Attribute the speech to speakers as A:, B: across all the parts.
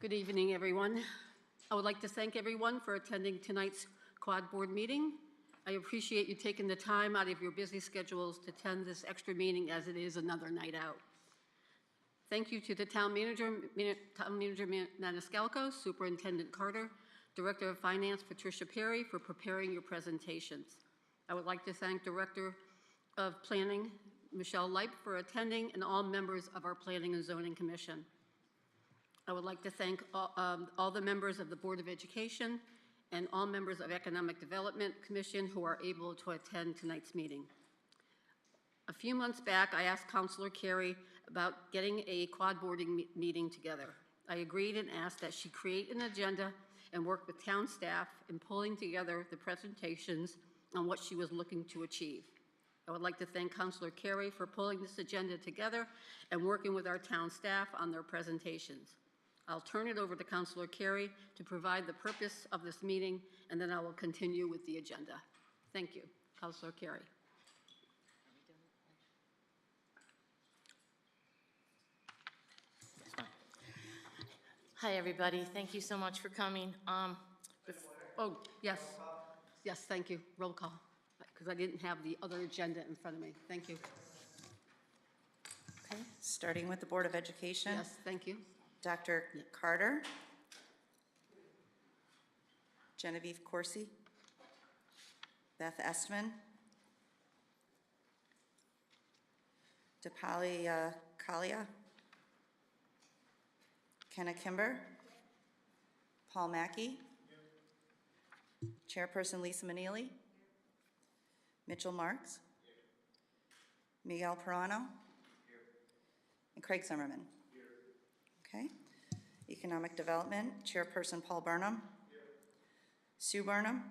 A: Good evening, everyone. I would like to thank everyone for attending tonight's Quad Board meeting. I appreciate you taking the time out of your busy schedules to attend this extra meeting as it is another night out. Thank you to the Town Manager Maniscalco, Superintendent Carter, Director of Finance Patricia Perry for preparing your presentations. I would like to thank Director of Planning Michelle Leip for attending and all members of our Planning and Zoning Commission. I would like to thank all the members of the Board of Education and all members of Economic Development Commission who are able to attend tonight's meeting. A few months back, I asked Councilor Carey about getting a quad boarding meeting together. I agreed and asked that she create an agenda and work with town staff in pulling together the presentations on what she was looking to achieve. I would like to thank Councilor Carey for pulling this agenda together and working with our town staff on their presentations. I'll turn it over to Councilor Carey to provide the purpose of this meeting, and then I will continue with the agenda. Thank you. Councilor Carey.
B: Hi, everybody. Thank you so much for coming.
A: Oh, yes. Yes, thank you. Roll call, because I didn't have the other agenda in front of me. Thank you.
C: Okay, starting with the Board of Education.
A: Yes, thank you.
C: Dr. Carter, Genevieve Corsi, Beth Estman, Dipali Kalia, Kenna Kimber, Paul Mackey, Chairperson Lisa Manili, Mitchell Marks, Miguel Perano, and Craig Zimmerman. Okay. Economic Development, Chairperson Paul Burnham, Sue Burnham,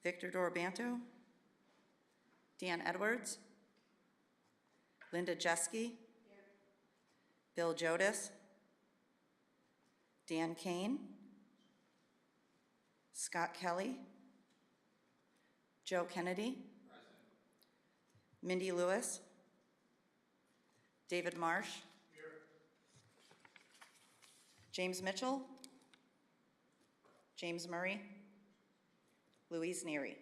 C: Victor Dorobanto, Dan Edwards, Linda Jeske, Bill Jodis, Dan Kane, Scott Kelly, Joe Kennedy, Mindy Lewis, David Marsh, James Mitchell, James Murray, Louise Neary.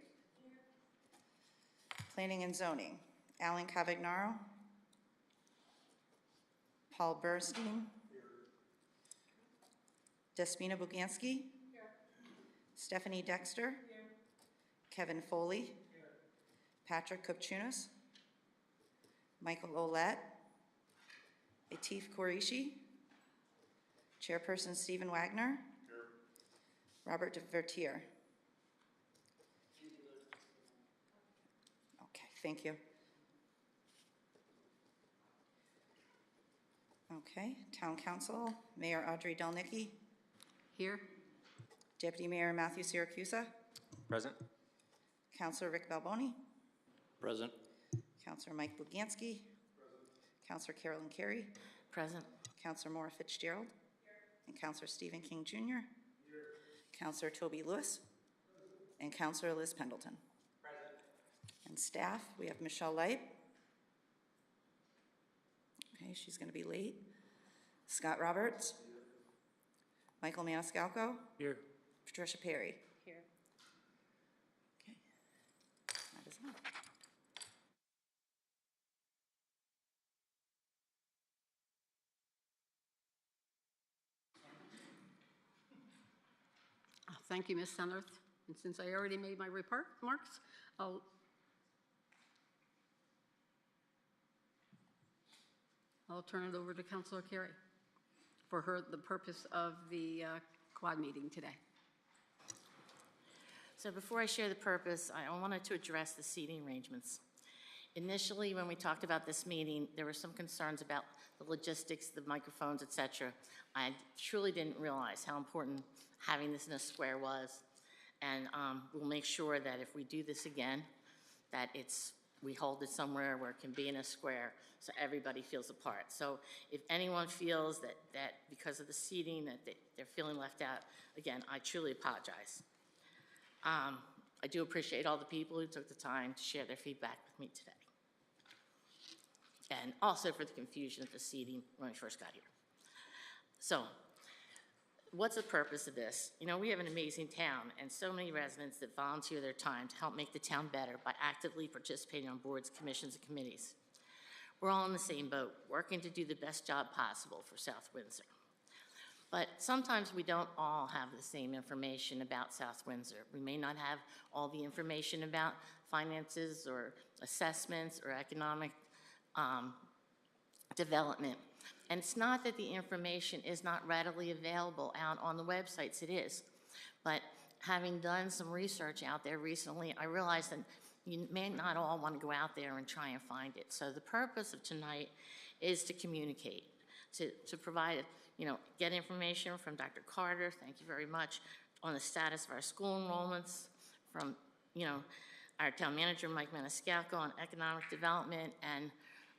C: Planning and Zoning, Alan Cavagnaro, Paul Burstein, Despina Bugansky, Stephanie Dexter, Kevin Foley, Patrick Kupchunas, Michael Olette, Atif Qureshi, Chairperson Stephen Wagner, Robert DeVertier. Okay, thank you. Okay, Town Council, Mayor Audrey Delnicki.
A: Here.
C: Deputy Mayor Matthew Siracusa.
D: Present.
C: Councilor Rick Balboni.
D: Present.
C: Councilor Mike Bugansky. Present. Councilor Carolyn Carey.
B: Present.
C: Councilor Maura Fitzgerald. And Councilor Stephen King Jr. Here. Councilor Toby Lewis. Present. And Councilor Liz Pendleton.
D: Present.
C: And staff, we have Michelle Leip. Okay, she's going to be late. Scott Roberts. Here. Michael Maniscalco.
D: Here.
C: Patricia Perry.
B: Here.
C: Okay, that is enough.
A: Thank you, Ms. Sennerth. And since I already made my remarks, I'll turn it over to Councilor Carey for the purpose of the quad meeting today.
B: So before I share the purpose, I wanted to address the seating arrangements. Initially, when we talked about this meeting, there were some concerns about the logistics, the microphones, et cetera. I truly didn't realize how important having this in a square was. And we'll make sure that if we do this again, that we hold it somewhere where it can be in a square so everybody feels a part. So if anyone feels that because of the seating that they're feeling left out, again, I truly apologize. I do appreciate all the people who took the time to share their feedback with me today. And also for the confusion of the seating when we first got here. So what's the purpose of this? You know, we have an amazing town and so many residents that volunteer their time to help make the town better by actively participating on boards, commissions, and committees. We're all in the same boat, working to do the best job possible for South Windsor. But sometimes we don't all have the same information about South Windsor. We may not have all the information about finances or assessments or economic development. And it's not that the information is not readily available out on the websites, it is. But having done some research out there recently, I realized that you may not all want to go out there and try and find it. So the purpose of tonight is to communicate, to provide, you know, get information from Dr. Carter, thank you very much, on the status of our school enrollments, from, you know, our town manager, Mike Maniscalco, on economic development, and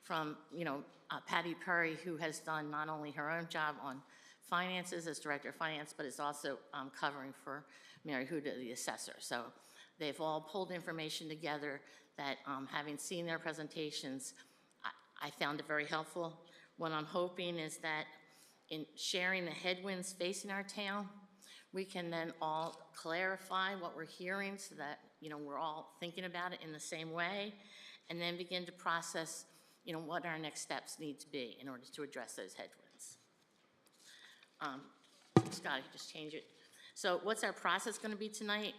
B: from, you know, Patty Perry, who has done not only her own job on finances as Director of Finance, but is also covering for Mary Huda, the assessor. So they've all pulled information together that, having seen their presentations, I found it very helpful. What I'm hoping is that in sharing the headwinds facing our town, we can then all clarify what we're hearing so that, you know, we're all thinking about it in the same way, and then begin to process, you know, what our next steps need to be in order to address those headwinds. Scotty, just change it. So what's our process going to be tonight?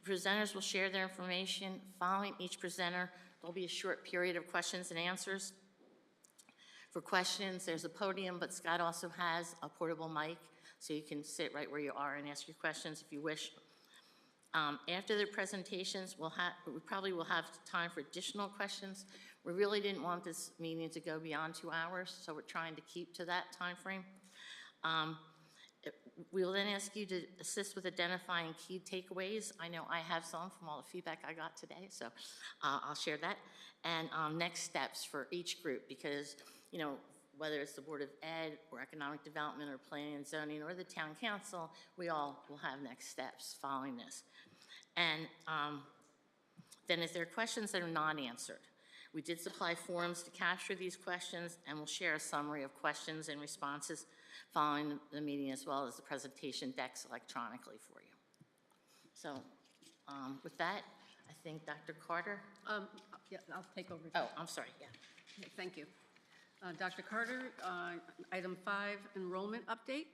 B: The presenters will share their information. Following each presenter, there'll be a short period of questions and answers. For questions, there's a podium, but Scott also has a portable mic, so you can sit right where you are and ask your questions if you wish. After their presentations, we probably will have time for additional questions. We really didn't want this meeting to go beyond 2 hours, so we're trying to keep to that time frame. We will then ask you to assist with identifying key takeaways. I know I have some from all the feedback I got today, so I'll share that. And next steps for each group, because, you know, whether it's the Board of Ed or Economic Development or Planning and Zoning or the Town Council, we all will have next steps following this. And then if there are questions that are not answered, we did supply forms to capture these questions, and we'll share a summary of questions and responses following the meeting, as well as the presentation decks electronically for you. So with that, I think Dr. Carter.
A: Yeah, I'll take over.
B: Oh, I'm sorry, yeah.
A: Thank you. Dr. Carter, item 5, enrollment update.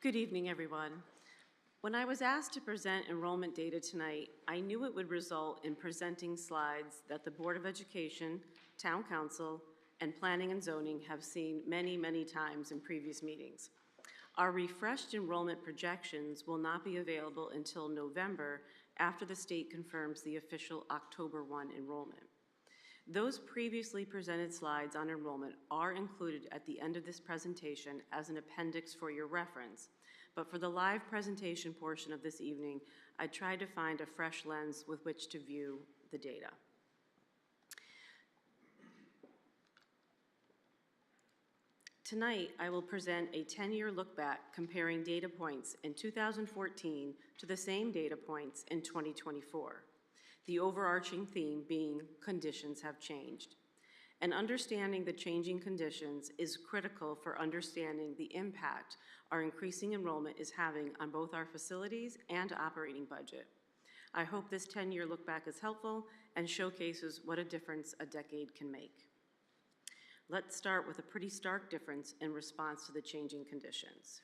E: Good evening, everyone. When I was asked to present enrollment data tonight, I knew it would result in presenting slides that the Board of Education, Town Council, and Planning and Zoning have seen many, many times in previous meetings. Our refreshed enrollment projections will not be available until November, after the state confirms the official October 1 enrollment. Those previously presented slides on enrollment are included at the end of this presentation as an appendix for your reference. But for the live presentation portion of this evening, I tried to find a fresh lens with which to view the data. Tonight, I will present a 10-year look back comparing data points in 2014 to the same data points in 2024. The overarching theme being conditions have changed. And understanding the changing conditions is critical for understanding the impact our increasing enrollment is having on both our facilities and operating budget. I hope this 10-year look back is helpful and showcases what a difference a decade can make. Let's start with a pretty stark difference in response to the changing conditions.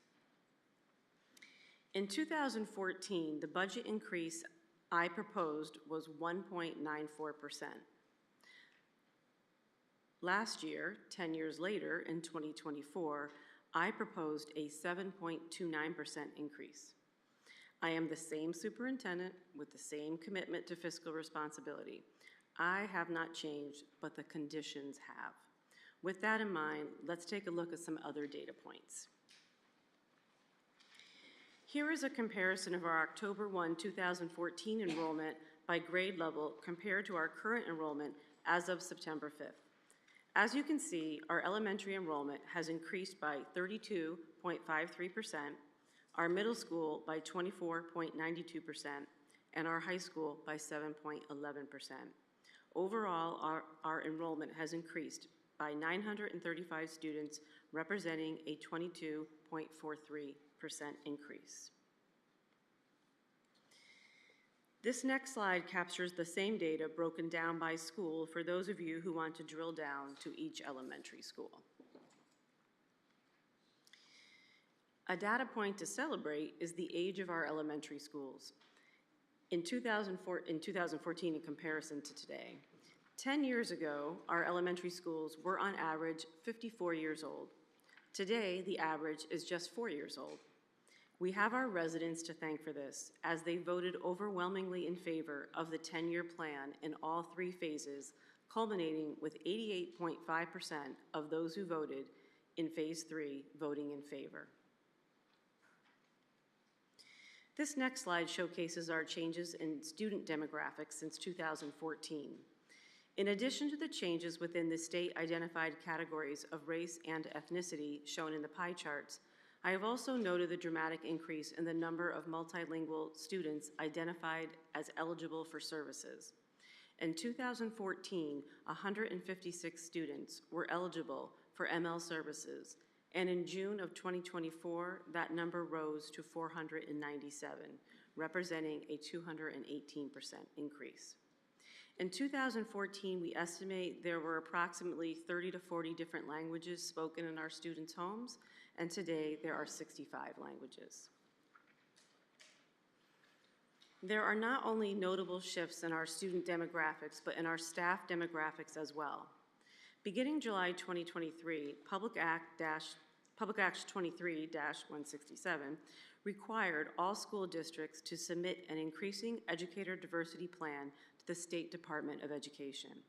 E: In 2014, the budget increase I proposed was 1.94%. Last year, 10 years later, in 2024, I proposed a 7.29% increase. I am the same superintendent with the same commitment to fiscal responsibility. I have not changed, but the conditions have. With that in mind, let's take a look at some other data points. Here is a comparison of our October 1, 2014 enrollment by grade level compared to our current enrollment as of September 5th. As you can see, our elementary enrollment has increased by 32.53%, our middle school by 24.92%, and our high school by 7.11%. Overall, our enrollment has increased by 935 students, representing a 22.43% increase. This next slide captures the same data broken down by school for those of you who want to drill down to each elementary school. A data point to celebrate is the age of our elementary schools. In 2014, in comparison to today, 10 years ago, our elementary schools were on average 54 years old. Today, the average is just 4 years old. We have our residents to thank for this, as they voted overwhelmingly in favor of the 10-year plan in all 3 phases, culminating with 88.5% of those who voted in Phase 3 voting in favor. This next slide showcases our changes in student demographics since 2014. In addition to the changes within the state-identified categories of race and ethnicity shown in the pie charts, I have also noted the dramatic increase in the number of multilingual students identified as eligible for services. In 2014, 156 students were eligible for ML services, and in June of 2024, that number rose to 497, representing a 218% increase. In 2014, we estimate there were approximately 30 to 40 different languages spoken in our students' homes, and today there are 65 languages. There are not only notable shifts in our student demographics, but in our staff demographics as well. Beginning July 2023, Public Act 23-167 required all school districts to submit an increasing educator diversity plan to the State Department of Education.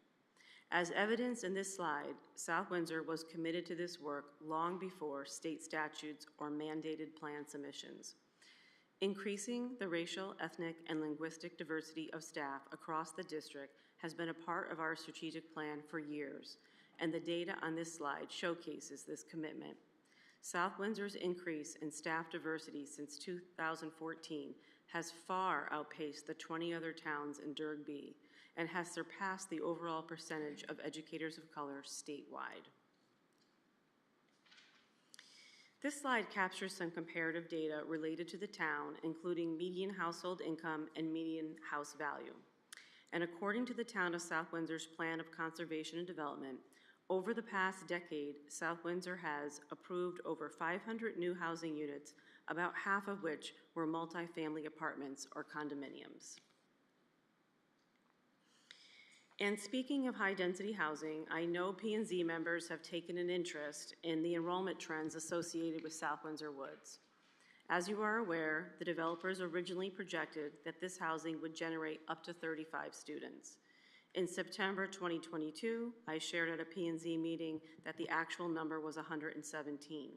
E: As evidenced in this slide, South Windsor was committed to this work long before state statutes or mandated plan submissions. Increasing the racial, ethnic, and linguistic diversity of staff across the district has been a part of our strategic plan for years, and the data on this slide showcases this commitment. South Windsor's increase in staff diversity since 2014 has far outpaced the 20 other towns in Durg B and has surpassed the overall percentage of educators of color statewide. This slide captures some comparative data related to the town, including median household income and median house value. And according to the Town of South Windsor's Plan of Conservation and Development, over the past decade, South Windsor has approved over 500 new housing units, about half of which were multifamily apartments or condominiums. And speaking of high-density housing, I know P&Z members have taken an interest in the enrollment trends associated with South Windsor Woods. As you are aware, the developers originally projected that this housing would generate up to 35 students. In September 2022, I shared at a P&Z meeting that the actual number was 117.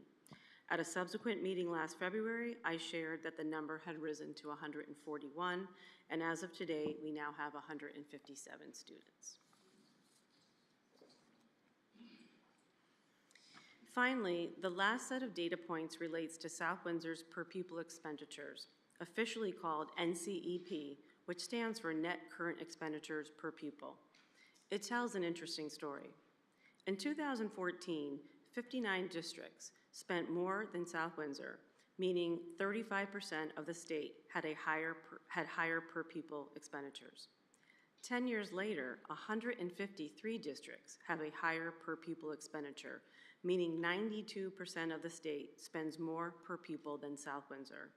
E: At a subsequent meeting last February, I shared that the number had risen to 141, and as of today, we now have 157 students. Finally, the last set of data points relates to South Windsor's per pupil expenditures, officially called NCEP, which stands for Net Current Expenditures Per Pupil. It tells an interesting story. In 2014, 59 districts spent more than South Windsor, meaning 35% of the state had higher per pupil expenditures. 10 years later, 153 districts have a higher per pupil expenditure, meaning 92% of the state spends more per pupil than South Windsor.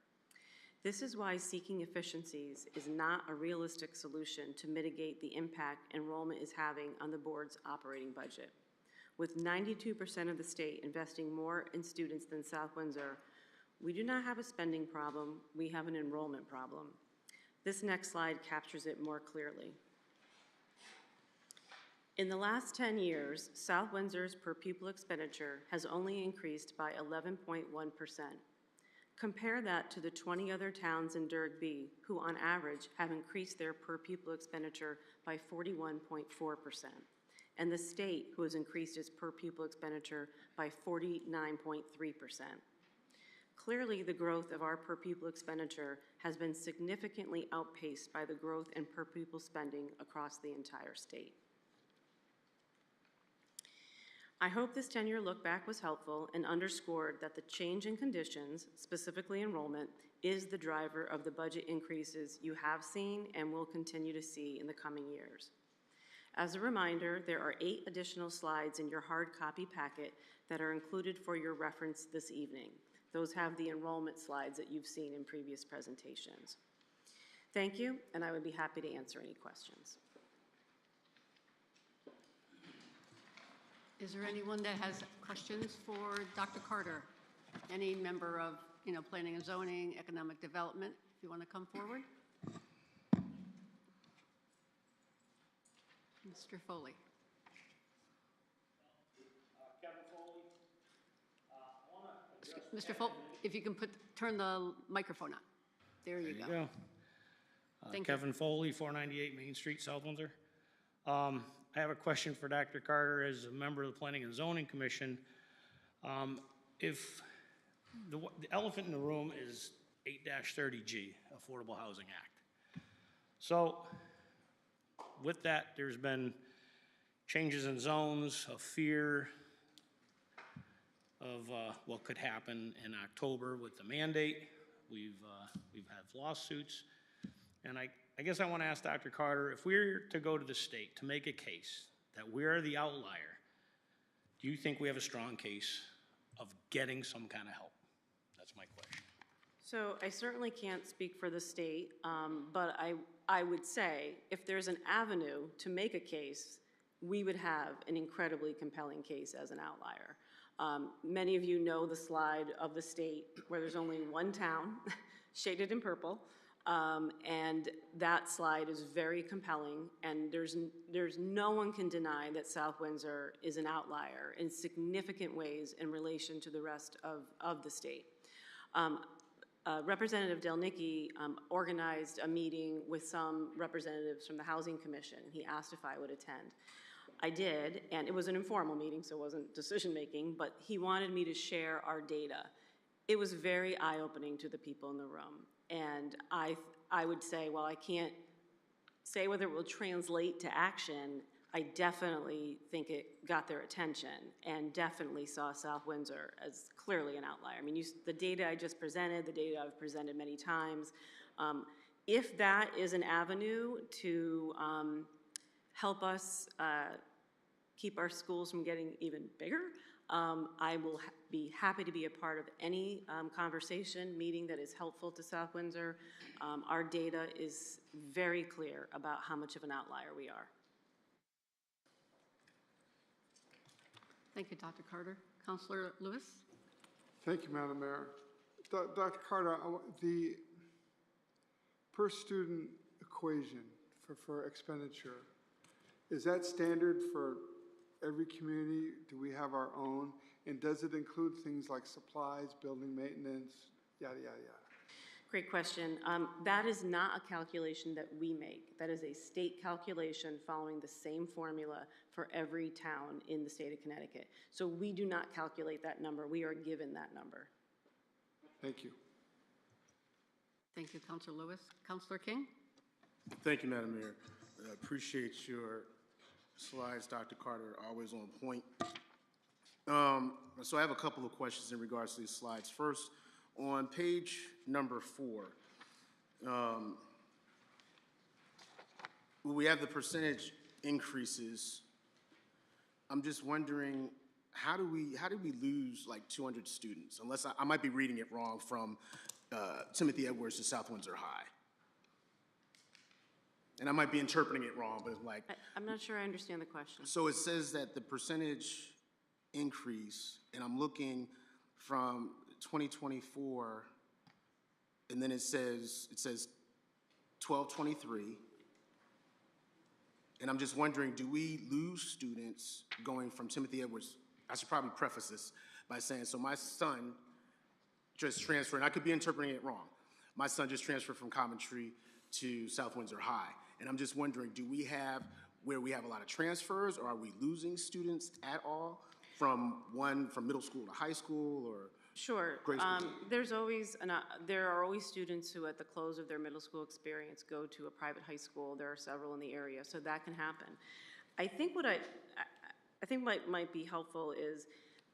E: This is why seeking efficiencies is not a realistic solution to mitigate the impact enrollment is having on the board's operating budget. With 92% of the state investing more in students than South Windsor, we do not have a spending problem, we have an enrollment problem. This next slide captures it more clearly. In the last 10 years, South Windsor's per pupil expenditure has only increased by 11.1%. Compare that to the 20 other towns in Durg B, who on average have increased their per pupil expenditure by 41.4%. and the state, who has increased its per pupil expenditure by 49.3%. Clearly, the growth of our per pupil expenditure has been significantly outpaced by the growth in per pupil spending across the entire state. I hope this 10-year look back was helpful and underscored that the change in conditions, specifically enrollment, is the driver of the budget increases you have seen and will continue to see in the coming years. As a reminder, there are 8 additional slides in your hard copy packet that are included for your reference this evening. Those have the enrollment slides that you've seen in previous presentations. Thank you, and I would be happy to answer any questions.
A: Is there anyone that has questions for Dr. Carter? Any member of, Planning and Zoning, Economic Development, if you want to come forward? Mr. Foley.
F: Kevin Foley.
A: Mr. Foley, if you can turn the microphone on. There you go. Thank you.
F: Kevin Foley, 498 Main Street, South Windsor. I have a question for Dr. Carter as a member of the Planning and Zoning Commission. If the elephant in the room is 8-30G, Affordable Housing Act. So with that, there's been changes in zones of fear of what could happen in October with the mandate. We've had lawsuits, and I guess I want to ask Dr. Carter, if we're to go to the state to make a case that we're the outlier, do you think we have a strong case of getting some kind of help? That's my question.
E: So I certainly can't speak for the state, but I would say if there's an avenue to make a case, we would have an incredibly compelling case as an outlier. Many of you know the slide of the state where there's only one town, shaded in purple, and that slide is very compelling, and there's no one can deny that South Windsor is an outlier in significant ways in relation to the rest of the state. Representative Delnicki organized a meeting with some representatives from the Housing Commission. He asked if I would attend. I did, and it was an informal meeting, so it wasn't decision-making, but he wanted me to share our data. It was very eye-opening to the people in the room, and I would say, while I can't say whether it will translate to action, I definitely think it got their attention and definitely saw South Windsor as clearly an outlier. I mean, the data I just presented, the data I've presented many times, if that is an avenue to help us keep our schools from getting even bigger, I will be happy to be a part of any conversation, meeting that is helpful to South Windsor. Our data is very clear about how much of an outlier we are.
A: Thank you, Dr. Carter. Councilor Lewis?
G: Thank you, Madam Mayor. Dr. Carter, the per student equation for expenditure, is that standard for every community? Do we have our own? And does it include things like supplies, building maintenance, yada, yada, yada?
E: Great question. That is not a calculation that we make. That is a state calculation following the same formula for every town in the state of Connecticut. So we do not calculate that number. We are given that number.
G: Thank you.
A: Thank you, Councilor Lewis. Councilor King?
H: Thank you, Madam Mayor. I appreciate your slides, Dr. Carter, always on point. So I have a couple of questions in regards to these slides. First, on page number 4, we have the percentage increases. I'm just wondering, how do we lose like 200 students? Unless I might be reading it wrong from Timothy Edwards to South Windsor High. And I might be interpreting it wrong, but like...
E: I'm not sure I understand the question.
H: So it says that the percentage increase, and I'm looking from 2024, and then it says 1223, and I'm just wondering, do we lose students going from Timothy Edwards? I should probably preface this by saying, so my son just transferred, and I could be interpreting it wrong. My son just transferred from Coventry to South Windsor High, and I'm just wondering, do we have where we have a lot of transfers, or are we losing students at all from middle school to high school, or?
E: Sure.
H: Grade school.
E: There are always students who, at the close of their middle school experience, go to a private high school. There are several in the area, so that can happen. I think what might be helpful is,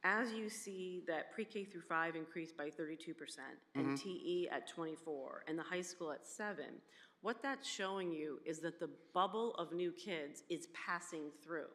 E: as you see that pre-K through 5 increased by 32%, and TE at 24, and the high school at 7, what that's showing you is that the bubble of new kids is passing through.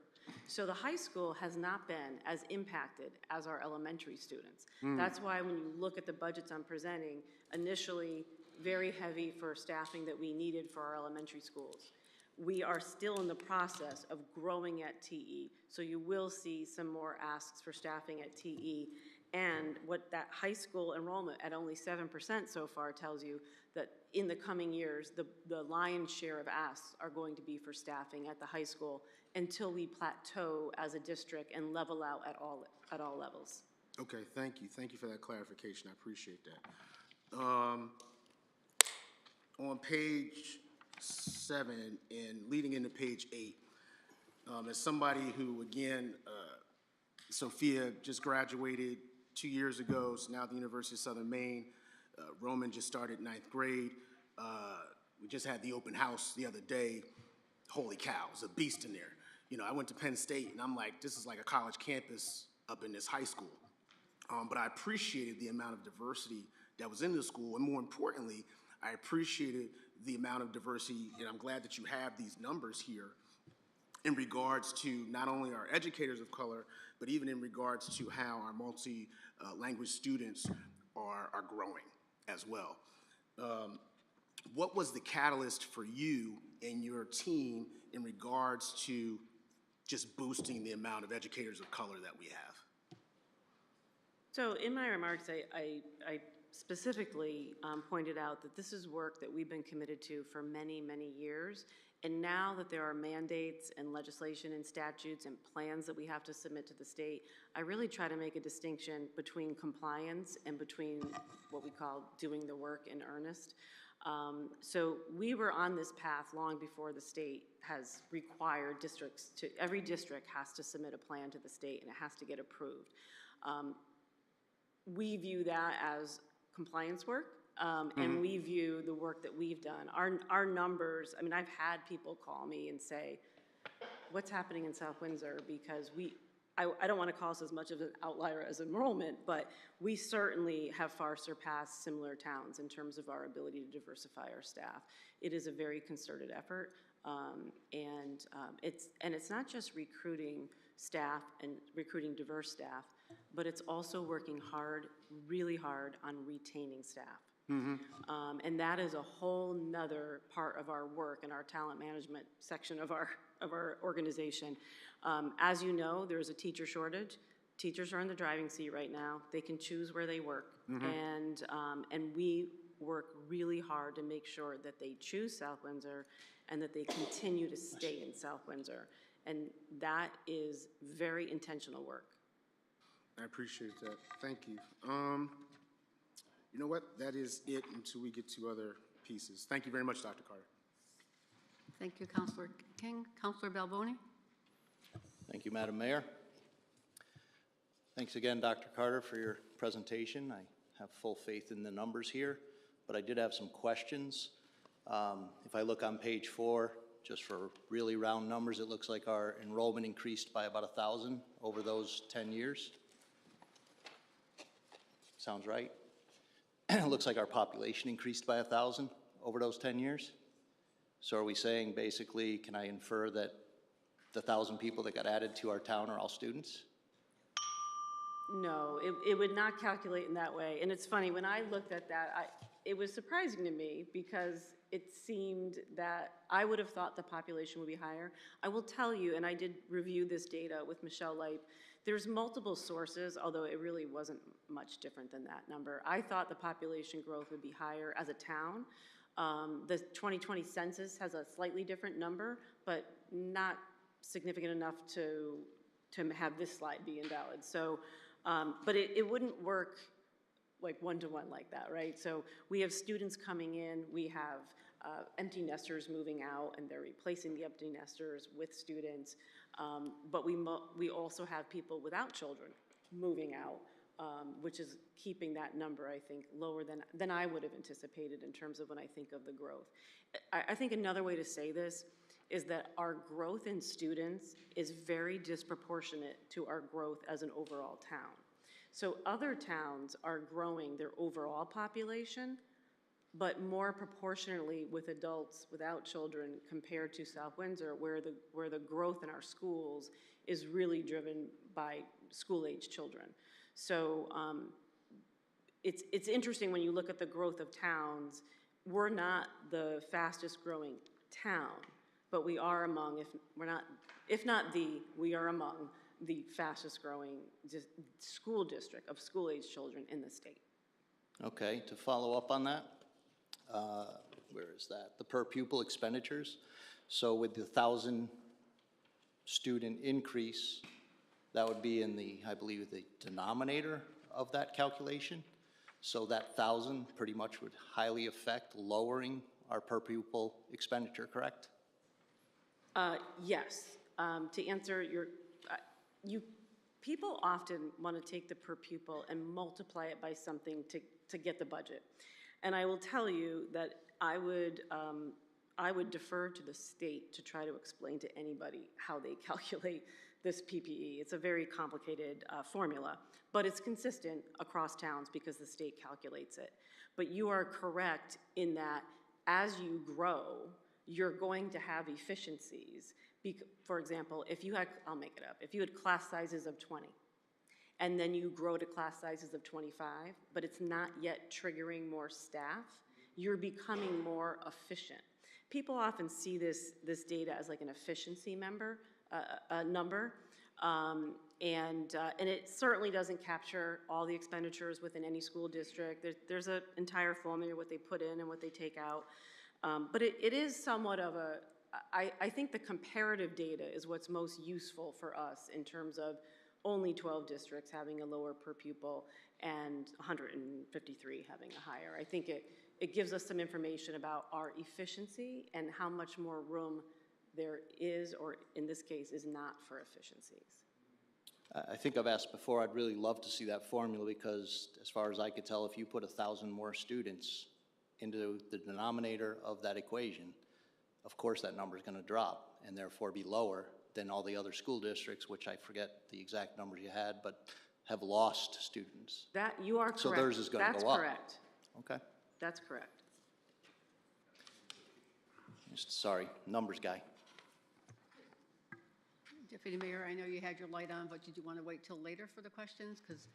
E: So the high school has not been as impacted as our elementary students. That's why when you look at the budgets I'm presenting, initially very heavy for staffing that we needed for our elementary schools. We are still in the process of growing at TE, so you will see some more asks for staffing at TE. And what that high school enrollment at only 7% so far tells you that in the coming years, the lion's share of asks are going to be for staffing at the high school until we plateau as a district and level out at all levels.
H: Okay, thank you. Thank you for that clarification. I appreciate that. On page 7 and leading into page 8, as somebody who, again, Sophia just graduated 2 years ago, so now at the University of Southern Maine. Roman just started 9th grade. We just had the open house the other day. Holy cow, there's a beast in there. You know, I went to Penn State, and I'm like, this is like a college campus up in this high school. But I appreciated the amount of diversity that was in the school, and more importantly, I appreciated the amount of diversity, and I'm glad that you have these numbers here in regards to not only our educators of color, but even in regards to how our multi-language students are growing as well. What was the catalyst for you and your team in regards to just boosting the amount of educators of color that we have?
E: So in my remarks, I specifically pointed out that this is work that we've been committed to for many, many years. And now that there are mandates and legislation and statutes and plans that we have to submit to the state, I really try to make a distinction between compliance and between what we call doing the work in earnest. So we were on this path long before the state has required districts to, every district has to submit a plan to the state and it has to get approved. We view that as compliance work. And we view the work that we've done. Our numbers, I mean, I've had people call me and say, what's happening in South Windsor? Because I don't want to call us as much of an outlier as enrollment, but we certainly have far surpassed similar towns in terms of our ability to diversify our staff. It is a very concerted effort, and it's not just recruiting staff and recruiting diverse staff, but it's also working hard, really hard on retaining staff. And that is a whole nother part of our work and our talent management section of our organization. As you know, there's a teacher shortage. Teachers are in the driving seat right now. They can choose where they work. And we work really hard to make sure that they choose South Windsor and that they continue to stay in South Windsor. And that is very intentional work.
H: I appreciate that. Thank you. You know what? That is it until we get to other pieces. Thank you very much, Dr. Carter.
A: Thank you, Councilor King. Councilor Balboni?
D: Thank you, Madam Mayor. Thanks again, Dr. Carter, for your presentation. I have full faith in the numbers here, but I did have some questions. If I look on page 4, just for really round numbers, it looks like our enrollment increased by about 1,000 over those 10 years. Sounds right? It looks like our population increased by 1,000 over those 10 years. So are we saying basically, can I infer that the 1,000 people that got added to our town are all students?
E: No, it would not calculate in that way. And it's funny, when I looked at that, it was surprising to me because it seemed that I would have thought the population would be higher. I will tell you, and I did review this data with Michelle Leip, there's multiple sources, although it really wasn't much different than that number. I thought the population growth would be higher as a town. The 2020 census has a slightly different number, but not significant enough to have this slide be invalid. So, but it wouldn't work like one-to-one like that, right? So we have students coming in, we have empty nesters moving out, and they're replacing the empty nesters with students. But we also have people without children moving out, which is keeping that number, I think, lower than I would have anticipated in terms of when I think of the growth. I think another way to say this is that our growth in students is very disproportionate to our growth as an overall town. So other towns are growing their overall population, but more proportionately with adults without children compared to South Windsor, where the growth in our schools is really driven by school-age children. So it's interesting when you look at the growth of towns, we're not the fastest growing town, but we are among, if not the, we are among the fastest growing school district of school-age children in the state.
D: Okay, to follow up on that, where is that? The per pupil expenditures. So with the 1,000 student increase, that would be in the, I believe, the denominator of that calculation. So that 1,000 pretty much would highly affect lowering our per pupil expenditure, correct?
E: Yes. To answer your, people often want to take the per pupil and multiply it by something to get the budget. And I will tell you that I would defer to the state to try to explain to anybody how they calculate this PPE. It's a very complicated formula, but it's consistent across towns because the state calculates it. But you are correct in that as you grow, you're going to have efficiencies. For example, if you had, I'll make it up, if you had class sizes of 20, and then you grow to class sizes of 25, but it's not yet triggering more staff, you're becoming more efficient. People often see this data as like an efficiency number, and it certainly doesn't capture all the expenditures within any school district. There's an entire formula, what they put in and what they take out. But it is somewhat of a, I think the comparative data is what's most useful for us in terms of only 12 districts having a lower per pupil and 153 having a higher. I think it gives us some information about our efficiency and how much more room there is, or in this case, is not for efficiencies.
D: I think I've asked before, I'd really love to see that formula because as far as I could tell, if you put 1,000 more students into the denominator of that equation, of course that number is going to drop and therefore be lower than all the other school districts, which I forget the exact numbers you had, but have lost students.
E: That, you are correct.
D: So theirs is going to go up.
E: That's correct.
D: Okay.
E: That's correct.
D: Just, sorry, numbers guy.
A: Deputy Mayor, I know you had your light on, but did you want to wait till later for the questions? Because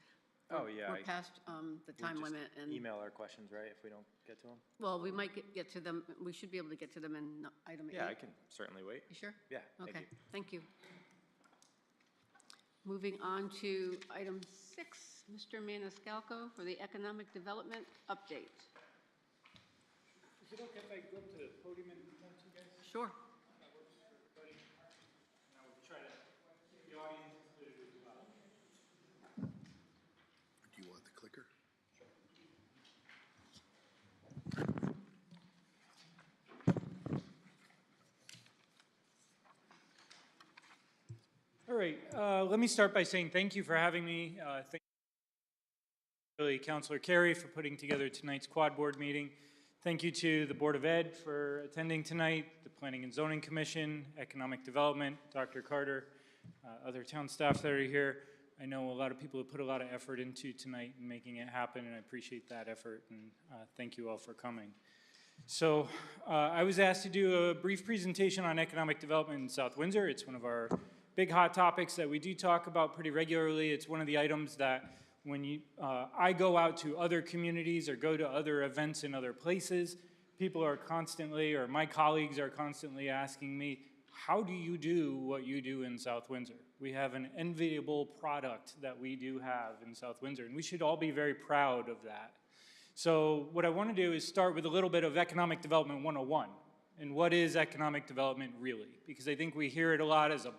I: Oh, yeah.
A: we're past the time
I: Just
A: limit. And
I: email our questions, right, if we don't get to them?
A: well, we might get to them. We should be able to get to them in item 8.
I: Yeah, I can certainly wait.
A: You sure?
I: Yeah, thank
A: Okay,
I: you.
A: thank you. Moving on to item 6, Mr. Maniscalco for the Economic Development Update.
J: Is it okay if I go up to the podium and present to you guys?
A: Sure.
J: That works for everybody? And I will try to keep the audience included as well.
H: Do you want the clicker?
J: All right, let me start by saying thank you for having me. Thank you, Councilor Carey, for putting together tonight's quad board meeting. Thank you to the Board of Ed for attending tonight, the Planning and Zoning Commission, Economic Development, Dr. Carter, other town staff that are here. I know a lot of people have put a lot of effort into tonight and making it happen, and I appreciate that effort, and thank you all for coming. So I was asked to do a brief presentation on economic development in South Windsor. It's one of our big hot topics that we do talk about pretty regularly. It's one of the items that when I go out to other communities or go to other events in other places, people are constantly, or my colleagues are constantly asking me, how do you do what you do in South Windsor? We have an enviable product that we do have in South Windsor, and we should all be very proud of that. So what I want to do is start with a little bit of Economic Development 101. And what is economic development really? Because I think we hear it a lot as a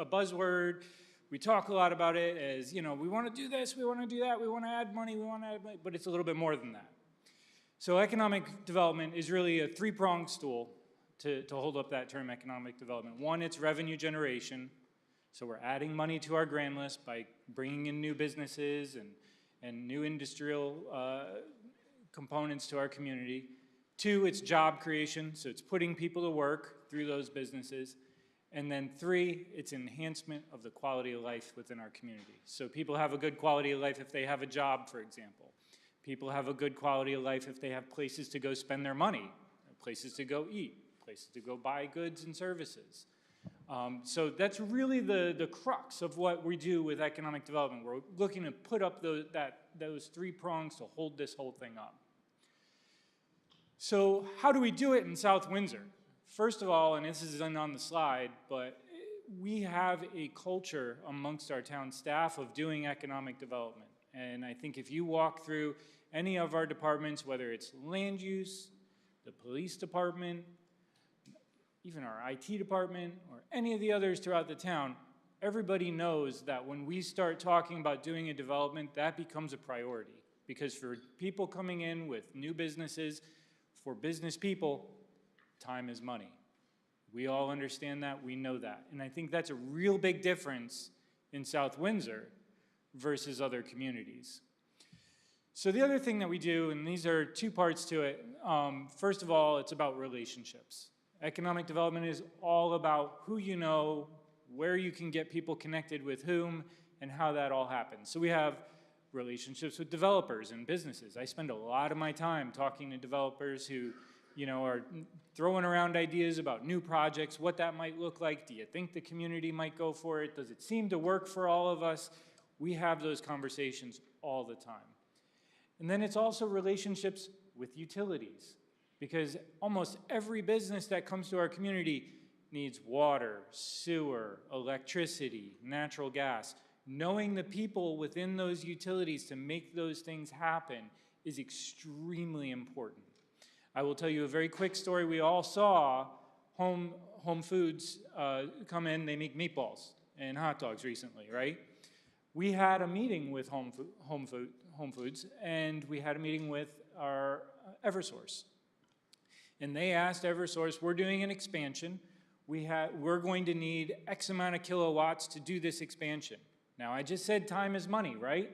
J: buzzword. We talk a lot about it as, you know, we want to do this, we want to do that, we want to add money, we want to add money, but it's a little bit more than that. So economic development is really a three-pronged stool to hold up that term economic development. One, it's revenue generation. So we're adding money to our grand list by bringing in new businesses and new industrial components to our community. Two, it's job creation. So it's putting people to work through those businesses. And then three, it's enhancement of the quality of life within our community. So people have a good quality of life if they have a job, for example. People have a good quality of life if they have places to go spend their money, places to go eat, places to go buy goods and services. So that's really the crux of what we do with economic development. We're looking to put up those three prongs to hold this whole thing up. So how do we do it in South Windsor? First of all, and this isn't on the slide, but we have a culture amongst our town staff of doing economic development. And I think if you walk through any of our departments, whether it's land use, the police department, even our IT department, or any of the others throughout the town, everybody knows that when we start talking about doing a development, that becomes a priority. Because for people coming in with new businesses, for business people, time is money. We all understand that, we know that. And I think that's a real big difference in South Windsor versus other communities. So the other thing that we do, and these are two parts to it, first of all, it's about relationships. Economic development is all about who you know, where you can get people connected with whom, and how that all happens. So we have relationships with developers and businesses. I spend a lot of my time talking to developers who are throwing around ideas about new projects, what that might look like. Do you think the community might go for it? Does it seem to work for all of us? We have those conversations all the time. And then it's also relationships with utilities, because almost every business that comes to our community needs water, sewer, electricity, natural gas. Knowing the people within those utilities to make those things happen is extremely important. I will tell you a very quick story. We all saw Home Foods come in. They make meatballs and hot dogs recently, right? We had a meeting with Home Foods, and we had a meeting with our Eversource. And they asked Eversource, we're doing an expansion. We're going to need X amount of kilowatts to do this expansion. Now, I just said time is money, right?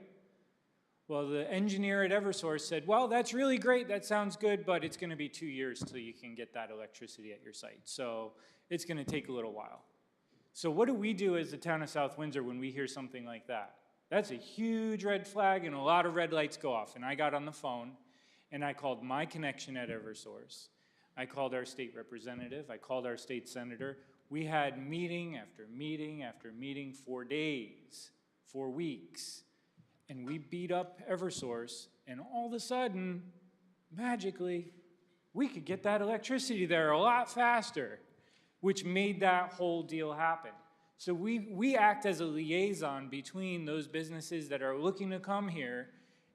J: Well, the engineer at Eversource said, well, that's really great, that sounds good, but it's going to be 2 years till you can get that electricity at your site. So it's going to take a little while. So what do we do as the town of South Windsor when we hear something like that? That's a huge red flag, and a lot of red lights go off. And I got on the phone, and I called my connection at Eversource. I called our state representative. I called our state senator. We had meeting after meeting after meeting for days, for weeks. And we beat up Eversource, and all of a sudden, magically, we could get that electricity there a lot faster, which made that whole deal happen. So we act as a liaison between those businesses that are looking to come here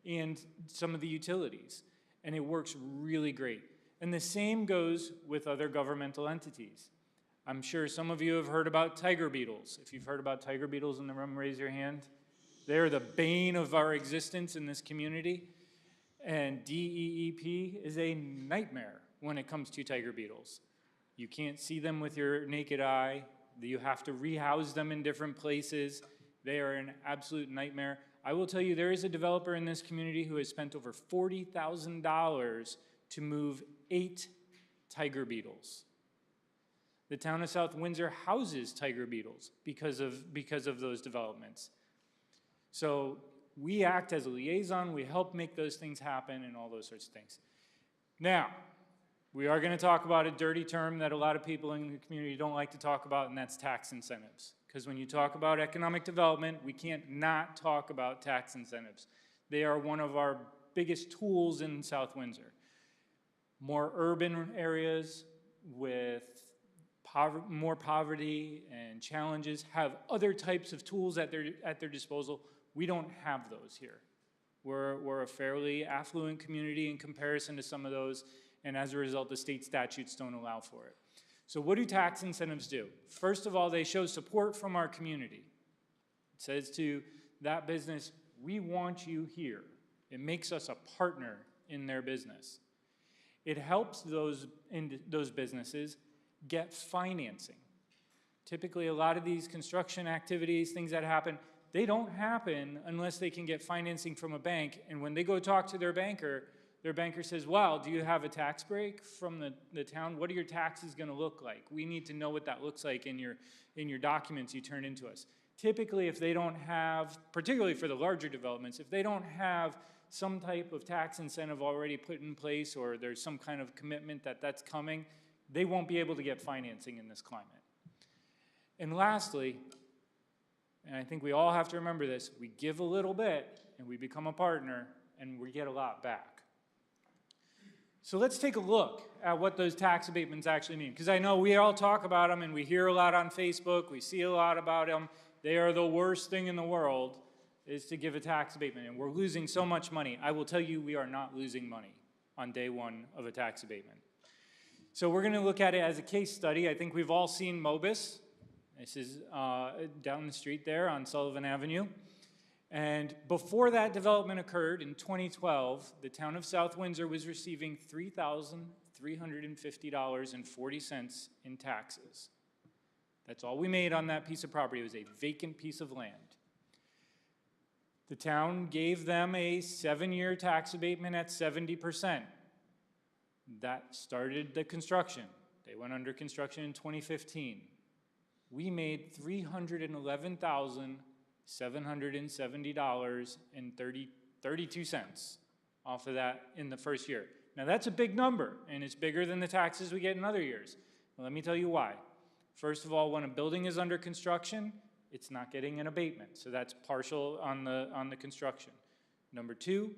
J: and some of the utilities, and it works really great. And the same goes with other governmental entities. I'm sure some of you have heard about tiger beetles. If you've heard about tiger beetles in the room, raise your hand. They're the bane of our existence in this community, and DEEP is a nightmare when it comes to tiger beetles. You can't see them with your naked eye. You have to rehouse them in different places. They are an absolute nightmare. I will tell you, there is a developer in this community who has spent over $40,000 to move 8 tiger beetles. The town of South Windsor houses tiger beetles because of those developments. So we act as a liaison, we help make those things happen and all those sorts of things. Now, we are going to talk about a dirty term that a lot of people in the community don't like to talk about, and that's tax incentives. Because when you talk about economic development, we can't not talk about tax incentives. They are one of our biggest tools in South Windsor. More urban areas with more poverty and challenges have other types of tools at their disposal. We don't have those here. We're a fairly affluent community in comparison to some of those, and as a result, the state statutes don't allow for it. So what do tax incentives do? First of all, they show support from our community. It says to that business, we want you here. It makes us a partner in their business. It helps those businesses get financing. Typically, a lot of these construction activities, things that happen, they don't happen unless they can get financing from a bank. And when they go talk to their banker says, wow, do you have a tax break from the town? What are your taxes gonna look like? We need to know what that looks like in your documents you turn into us. Typically, if they don't have, particularly for the larger developments, if they don't have some type of tax incentive already put in place, or there's some kind of commitment that that's coming, they won't be able to get financing in this climate. And lastly, and I think we all have to remember this, we give a little bit and we become a partner and we get a lot back. So let's take a look at what those tax abatements actually mean, because I know we all talk about them and we hear a lot on Facebook, we see a lot about them. They are the worst thing in the world, is to give a tax abatement, and we're losing so much money. I will tell you, we are not losing money on day one of a tax abatement. So we're gonna look at it as a case study. I think we've all seen Mobus. This is down the street there on Sullivan Avenue. And before that development occurred in 2012, the town of South Windsor was receiving $3,350.40 in taxes. That's all we made on that piece of property. It was a vacant piece of land. The town gave them a 7-year tax abatement at 70%. That started the construction. They went under construction in 2015. We made $311,770.32 off of that in the first year. Now that's a big number, and it's bigger than the taxes we get in other years. Well, let me tell you why. First of all, when a building is under construction, it's not getting an abatement, so that's partial on the construction. Number two,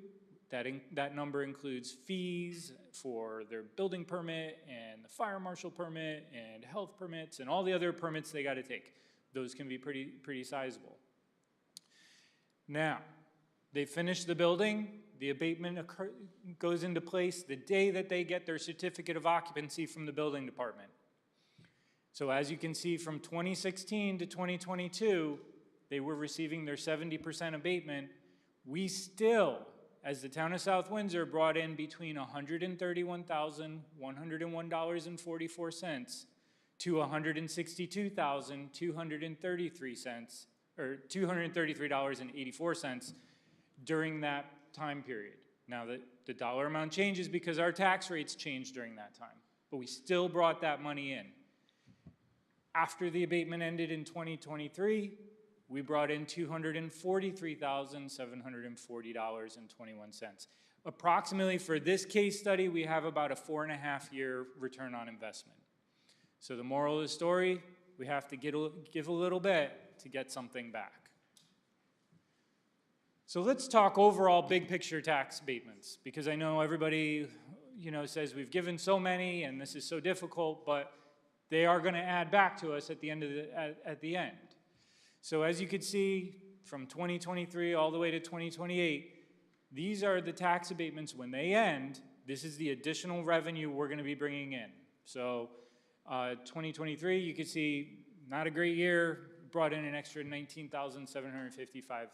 J: that number includes fees for their building permit and the fire marshal permit and health permits and all the other permits they got to take. Those can be pretty sizable. Now, they finish the building, the abatement goes into place the day that they get their certificate of occupancy from the building department. So as you can see, from 2016 to 2022, they were receiving their 70% abatement. We still, as the town of South Windsor, brought in between $131,101.44 to $162,233 or $233.84 during that time period. Now the dollar amount changes because our tax rates changed during that time, but we still brought that money in. After the abatement ended in 2023, we brought in $243,740.21. Approximately for this case study, we have about a 4.5-year return on investment. So the moral of the story, we have to give a little bit to get something back. So let's talk overall big picture tax abatements, because I know everybody, says we've given so many and this is so difficult, but they are going to add back to us at the end at the end. So as you could see, from 2023 all the way to 2028, these are the tax abatements when they end. This is the additional revenue we're going to be bringing in. So 2023, you could see, not a great year, brought in an extra $19,755.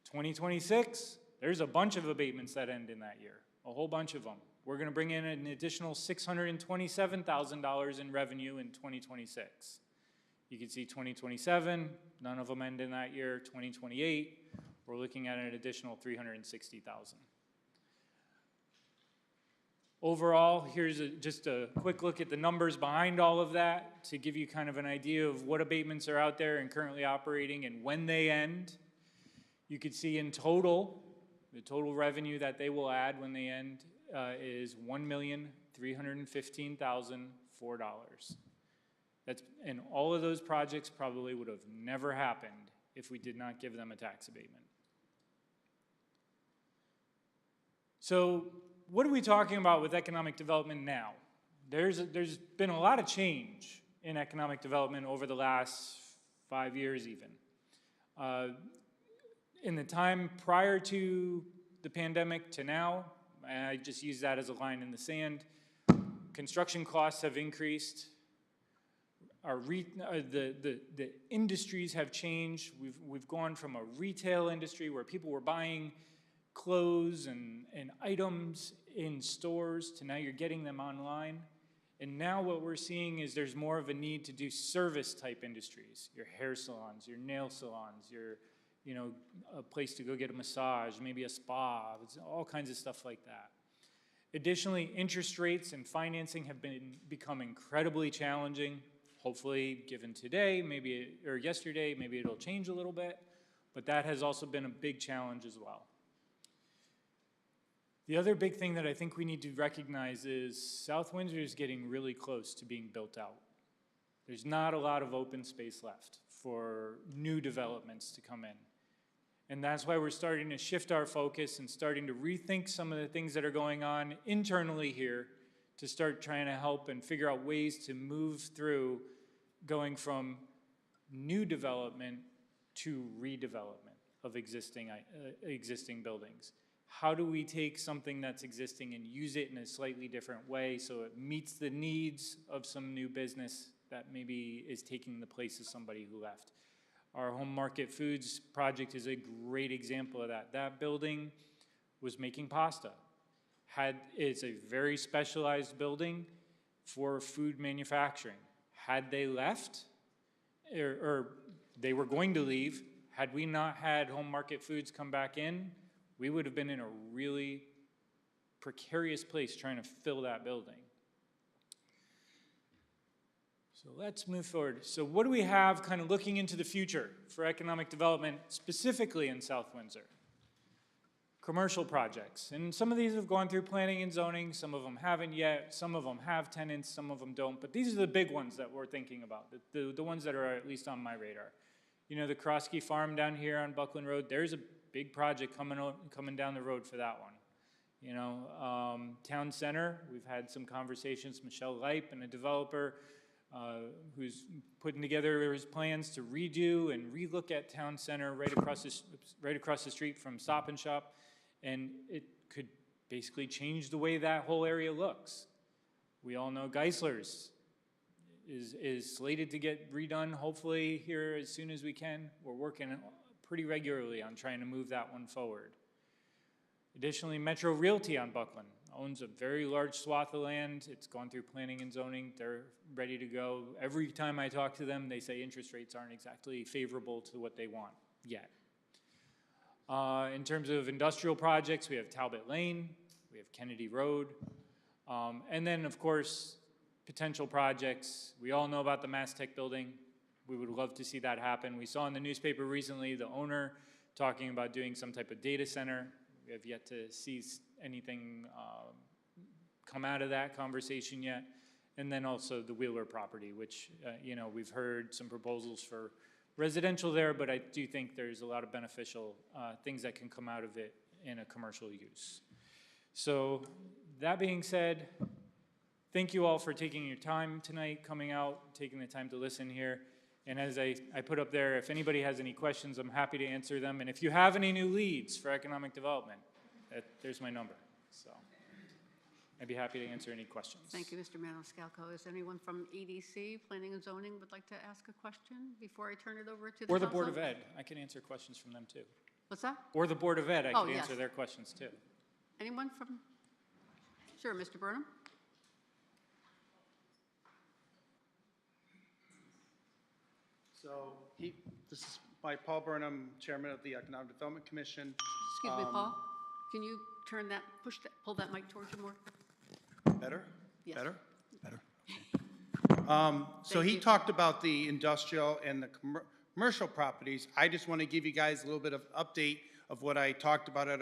J: 2026, there's a bunch of abatements that end in that year, a whole bunch of them. We're going to bring in an additional $627,000 in revenue in 2026. You can see 2027, none of them end in that year. 2028, we're looking at an additional $360,000. Overall, here's just a quick look at the numbers behind all of that to give you kind of an idea of what abatements are out there and currently operating and when they end. You can see in total, the total revenue that they will add when they end is $1,315,004. And all of those projects probably would have never happened if we did not give them a tax abatement. So what are we talking about with economic development now? There's been a lot of change in economic development over the last 5 years even. In the time prior to the pandemic to now, I just use that as a line in the sand, construction costs have increased. The industries have changed. We've gone from a retail industry where people were buying clothes and items in stores to now you're getting them online. And now what we're seeing is there's more of a need to do service type industries, your hair salons, your nail salons, your, you know, a place to go get a massage, maybe a spa, it's all kinds of stuff like that. Additionally, interest rates and financing have become incredibly challenging. Hopefully, given today, or yesterday, maybe it'll change a little bit, but that has also been a big challenge as well. The other big thing that I think we need to recognize is South Windsor is getting really close to being built out. There's not a lot of open space left for new developments to come in. And that's why we're starting to shift our focus and starting to rethink some of the things that are going on internally here to start trying to help and figure out ways to move through going from new development to redevelopment of existing buildings. How do we take something that's existing and use it in a slightly different way so it meets the needs of some new business that maybe is taking the place of somebody who left? Our Home Market Foods project is a great example of that. That building was making pasta. It's a very specialized building for food manufacturing. Had they left, or they were going to leave, had we not had Home Market Foods come back in, we would have been in a really precarious place trying to fill that building. So let's move forward. So what do we have kind of looking into the future for economic development, specifically in South Windsor? Commercial projects. And some of these have gone through planning and zoning, some of them haven't yet, some of them have tenants, some of them don't. But these are the big ones that we're thinking about, the ones that are at least on my radar. You know, the Kroski Farm down here on Buckland Road, there's a big project coming down the road for that one. You know, Town Center, we've had some conversations, Michelle Leip and a developer who's putting together his plans to redo and relook at Town Center right across the street from Stop and Shop, and it could basically change the way that whole area looks. We all know Geisler's is slated to get redone, hopefully here as soon as we can. We're working pretty regularly on trying to move that one forward. Additionally, Metro Realty on Buckland owns a very large swath of land. It's gone through planning and zoning. They're ready to go. Every time I talk to them, they say interest rates aren't exactly favorable to what they want yet. In terms of industrial projects, we have Talbot Lane, we have Kennedy Road, and then, of course, potential projects. We all know about the Mass Tech building. We would love to see that happen. We saw in the newspaper recently the owner talking about doing some type of data center. We have yet to see anything come out of that conversation yet. And then also the Wheeler property, which, you know, we've heard some proposals for residential there, but I do think there's a lot of beneficial things that can come out of it in a commercial use. So that being said, thank you all for taking your time tonight, coming out, taking the time to listen here. And as I put up there, if anybody has any questions, I'm happy to answer them. And if you have any new leads for economic development, there's my number. So I'd be happy to answer any questions.
A: Thank you, Mr. Maniscalco. Is anyone from EDC, Planning and Zoning, would like to ask a question before I turn it over to the
J: Or the
A: council?
J: Board of Ed. I can answer questions from them too.
A: What's that?
J: Or the Board of Ed. I
A: Oh,
J: can
A: yes.
J: answer their questions too.
A: Anyone from? Sure, Mr. Burnham?
K: So this is by Paul Burnham, Chairman of the Economic Development Commission.
A: Excuse me, Paul? Can you turn that, pull that mic towards you more?
K: Better?
A: Yes.
K: Better? Better. So
A: Thank
K: he
A: you.
K: talked about the industrial and the commercial properties. I just want to give you guys a little bit of update of what I talked about at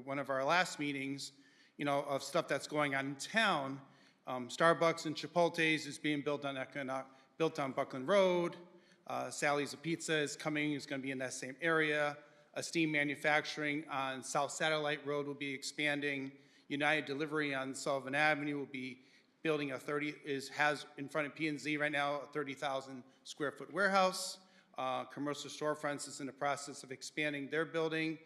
K: one of our last meetings, you know, of stuff that's going on in town. Starbucks and Chipotle's is being built on Buckland Road. Sally's Pizza is coming, is going to be in that same area. Esteem Manufacturing on South Satellite Road will be expanding. United Delivery on Sullivan Avenue will be building has in front of P&Z right now a 30,000 square foot warehouse. Commercial Storefronts is in the process of expanding their building.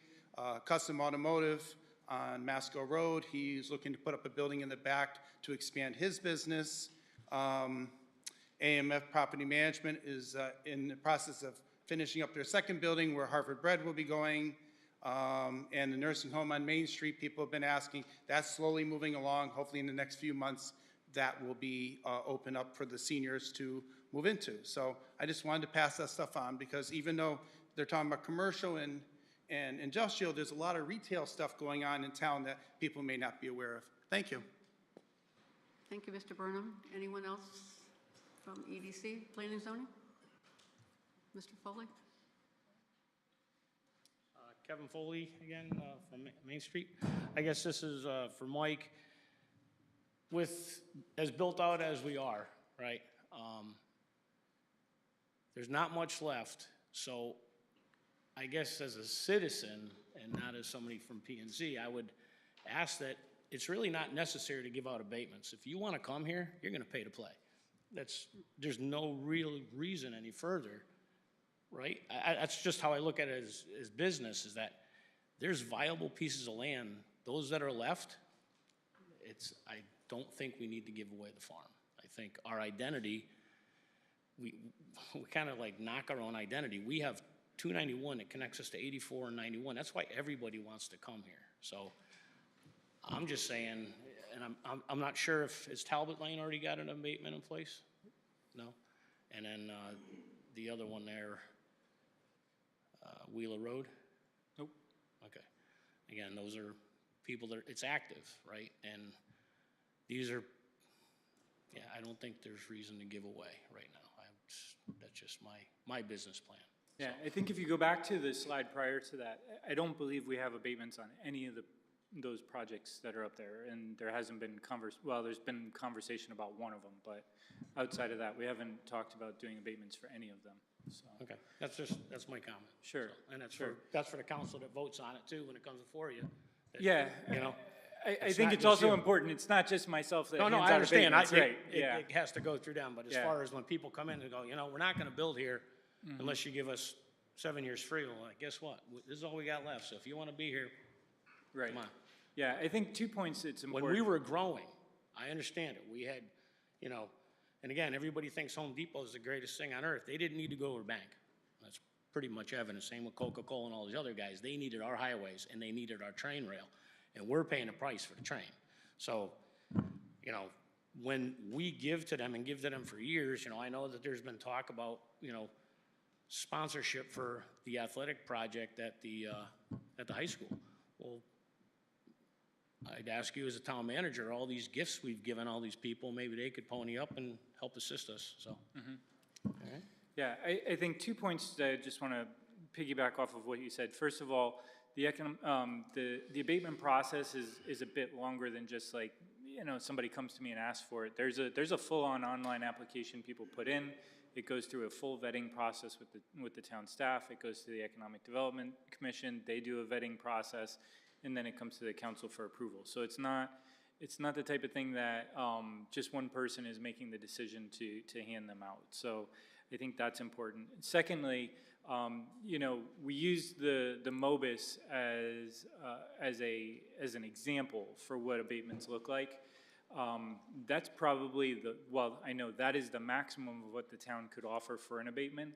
K: Custom Automotive on Masco Road, he's looking to put up a building in the back to expand his business. AMF Property Management is in the process of finishing up their second building where Harvard Bread will be going. And the nursing home on Main Street, people have been asking, that's slowly moving along. Hopefully in the next few months, that will be open up for the seniors to move into. So I just wanted to pass that stuff on, because even though they're talking about commercial and industrial, there's a lot of retail stuff going on in town that people may not be aware of. Thank you.
A: Thank you, Mr. Burnham. Anyone else from EDC, Planning and Zoning? Mr. Foley?
F: Kevin Foley again, from Main Street. I guess this is for Mike. With as built out as we are, right? There's not much left, so I guess as a citizen and not as somebody from P&Z, I would ask that it's really not necessary to give out abatements. If you want to come here, you're going to pay to play. There's no real reason any further, right? That's just how I look at it as business, is that there's viable pieces of land. Those that are left, I don't think we need to give away the farm. I think our identity, we kind of like knock our own identity. We have 291 that connects us to 84 and 91. That's why everybody wants to come here. So I'm just saying, and I'm not sure if, has Talbot Lane already got an abatement in place? No? And then the other one there, Wheeler Road? Nope. Okay. Again, those are people that, it's active, right? And these are, yeah, I don't think there's reason to give away right now. That's just my business plan.
J: Yeah, I think if you go back to the slide prior to that, I don't believe we have abatements on any of those projects that are up there, and there hasn't been there's been conversation about one of them, but outside of that, we haven't talked about doing abatements for any of them, so.
F: Okay, that's my comment.
J: Sure.
F: So, and
J: Sure.
F: that's for the council that votes on it too when it comes before you. That,
J: Yeah.
F: You know?
J: I
F: It's
J: think
F: not
J: it's
F: just
J: also
F: you.
J: important, it's not just myself that
F: No,
J: hands out
F: I understand.
J: abatements, right, yeah.
F: It has to go through them, but as
J: Yeah.
F: far as when people come in and go, we're not gonna build here unless you give us 7 years free, well, like, guess what? This is all we got left, so if you wanna be here,
J: Right.
F: come on.
J: Yeah, I think 2 points it's important.
F: When we were growing, I understand it, we had, and again, everybody thinks Home Depot is the greatest thing on earth. They didn't need to go to a bank. That's pretty much evident. Same with Coca-Cola and all these other guys. They needed our highways and they needed our train rail, and we're paying a price for the train. So, when we give to them and give to them for years, I know that there's been talk about, sponsorship for the athletic project at the high school. Well, I'd ask you as a town manager, all these gifts we've given all these people, maybe they could pony up and help assist us, so. All right.
J: Yeah, I think 2 points that I just want to piggyback off of what you said. First of all, the abatement process is a bit longer than just like, somebody comes to me and asks for it. There's a full-on online application people put in. It goes through a full vetting process with the town staff. It goes to the Economic Development Commission. They do a vetting process, and then it comes to the council for approval. So it's not the type of thing that just one person is making the decision to hand them out. So I think that's important. Secondly, we use the MOBIS as an example for what abatements look like. That's probably I know that is the maximum of what the town could offer for an abatement.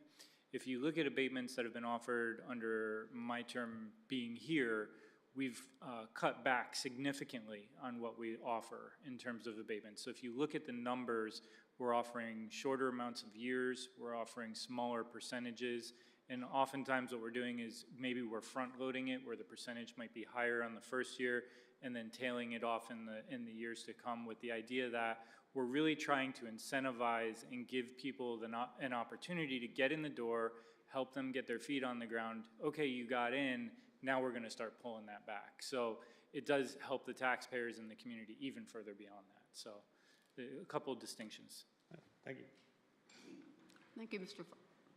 J: If you look at abatements that have been offered under my term being here, we've cut back significantly on what we offer in terms of abatements. So if you look at the numbers, we're offering shorter amounts of years, we're offering smaller percentages, and oftentimes what we're doing is maybe we're front-loading it where the percentage might be higher on the first year and then tailing it off in the years to come, with the idea that we're really trying to incentivize and give people an opportunity to get in the door, help them get their feet on the ground. Okay, you got in, now we're going to start pulling that back. So it does help the taxpayers and the community even further beyond that. So a couple of distinctions.
F: Thank you.
A: Thank you, Mr.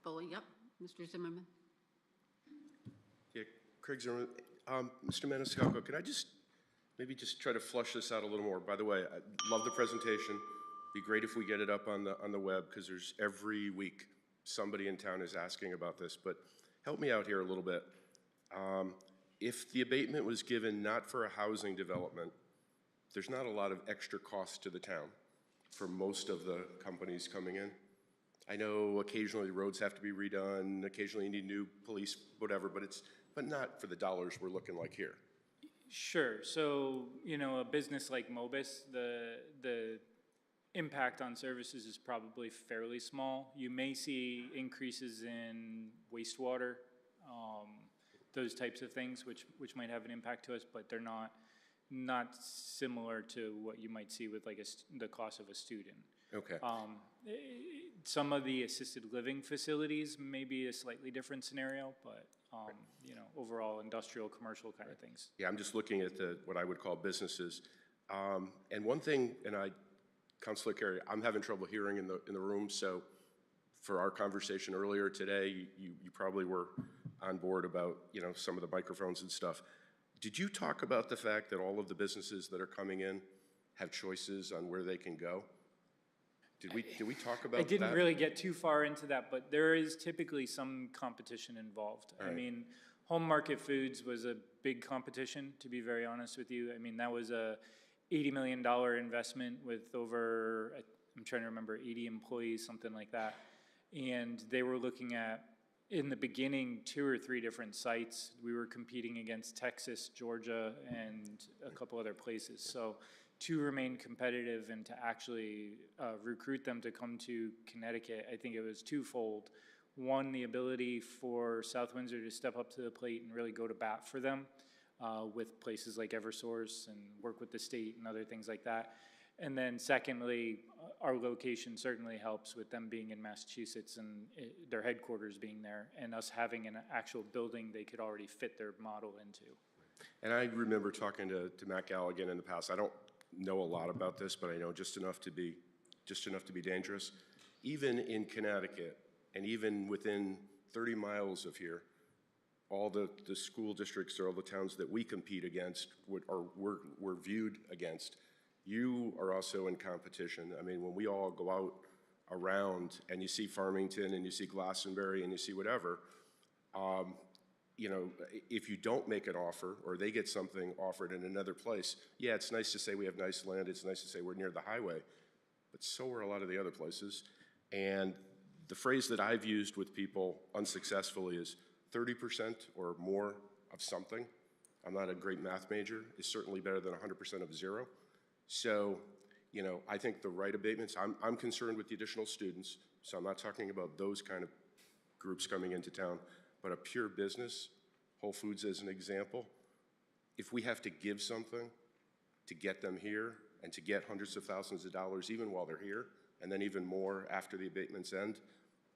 A: Foley. Yep, Mr. Zimmerman.
L: Yeah, Craig Zimmerman. Mr. Maniscalco, can I maybe try to flush this out a little more? By the way, I love the presentation. Be great if we get it up on the web, because there's every week somebody in town is asking about this. But help me out here a little bit. If the abatement was given not for a housing development, there's not a lot of extra cost to the town for most of the companies coming in. I know occasionally roads have to be redone, occasionally you need new police, whatever, but it's but not for the dollars we're looking like here.
J: Sure. So, you know, a business like Mobis, the impact on services is probably fairly small. You may see increases in wastewater, those types of things, which might have an impact to us, but they're not similar to what you might see with like the cost of a student.
L: Okay.
J: Some of the assisted living facilities may be a slightly different scenario, but you know, overall industrial, commercial kind of things.
L: Yeah, I'm just looking at what I would call businesses. And one thing, Councilor Carey, I'm having trouble hearing in the room, so for our conversation earlier today, you probably were on board about, you know, some of the microphones and stuff. Did you talk about the fact that all of the businesses that are coming in have choices on where they can go? Did we talk about that?
J: I didn't really get too far into that, but there is typically some competition involved.
L: All right.
J: I mean, Home Market Foods was a big competition, to be very honest with you. I mean, that was a $80 million investment with over, I'm trying to remember, 80 employees, something like that. And they were looking at, in the beginning, 2 or 3 different sites. We were competing against Texas, Georgia, and a couple other places. So to remain competitive and to actually recruit them to come to Connecticut, I think it was twofold. One, the ability for South Windsor to step up to the plate and really go to bat for them with places like Eversource and work with the state and other things like that. And then secondly, our location certainly helps with them being in Massachusetts and their headquarters being there, and us having an actual building they could already fit their model into.
L: And I remember talking to Matt Galligan in the past. I don't know a lot about this, but I know just enough to be dangerous. Even in Connecticut, and even within 30 miles of here, all the school districts or all the towns that we compete against we're viewed against. You are also in competition. I mean, when we all go out around and you see Farmington and you see Glastonbury and you see whatever, you know, if you don't make an offer or they get something offered in another place, yeah, it's nice to say we have nice land. It's nice to say we're near the highway, but so are a lot of the other places. And the phrase that I've used with people unsuccessfully is 30% or more of something. I'm not a great math major. Is certainly better than 100% of zero. So, you know, I think the right abatements, I'm concerned with the additional students, so I'm not talking about those kind of groups coming into town, but a pure business, Whole Foods as an example, if we have to give something to get them here and to get hundreds of thousands of dollars even while they're here, and then even more after the abatements end,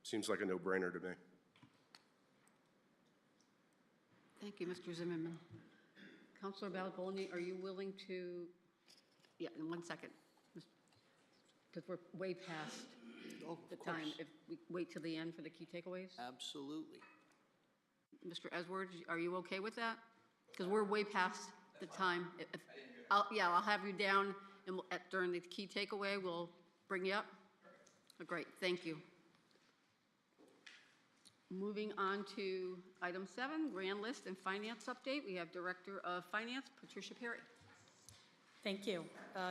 L: seems like a no-brainer to me.
A: Thank you, Mr. Zimmerman. Councilor Balabolny, are you willing to, yeah, in 1 second, because we're way past the time. If we wait till the end for the key takeaways?
D: Absolutely.
A: Mr. Edwards, are you okay with that? Because we're way past the time. I'll have you down, and during the key takeaway, we'll bring you up. Oh, great, thank you. Moving on to item 7, grand list and finance update. We have Director of Finance, Patricia Perry.
M: Thank you.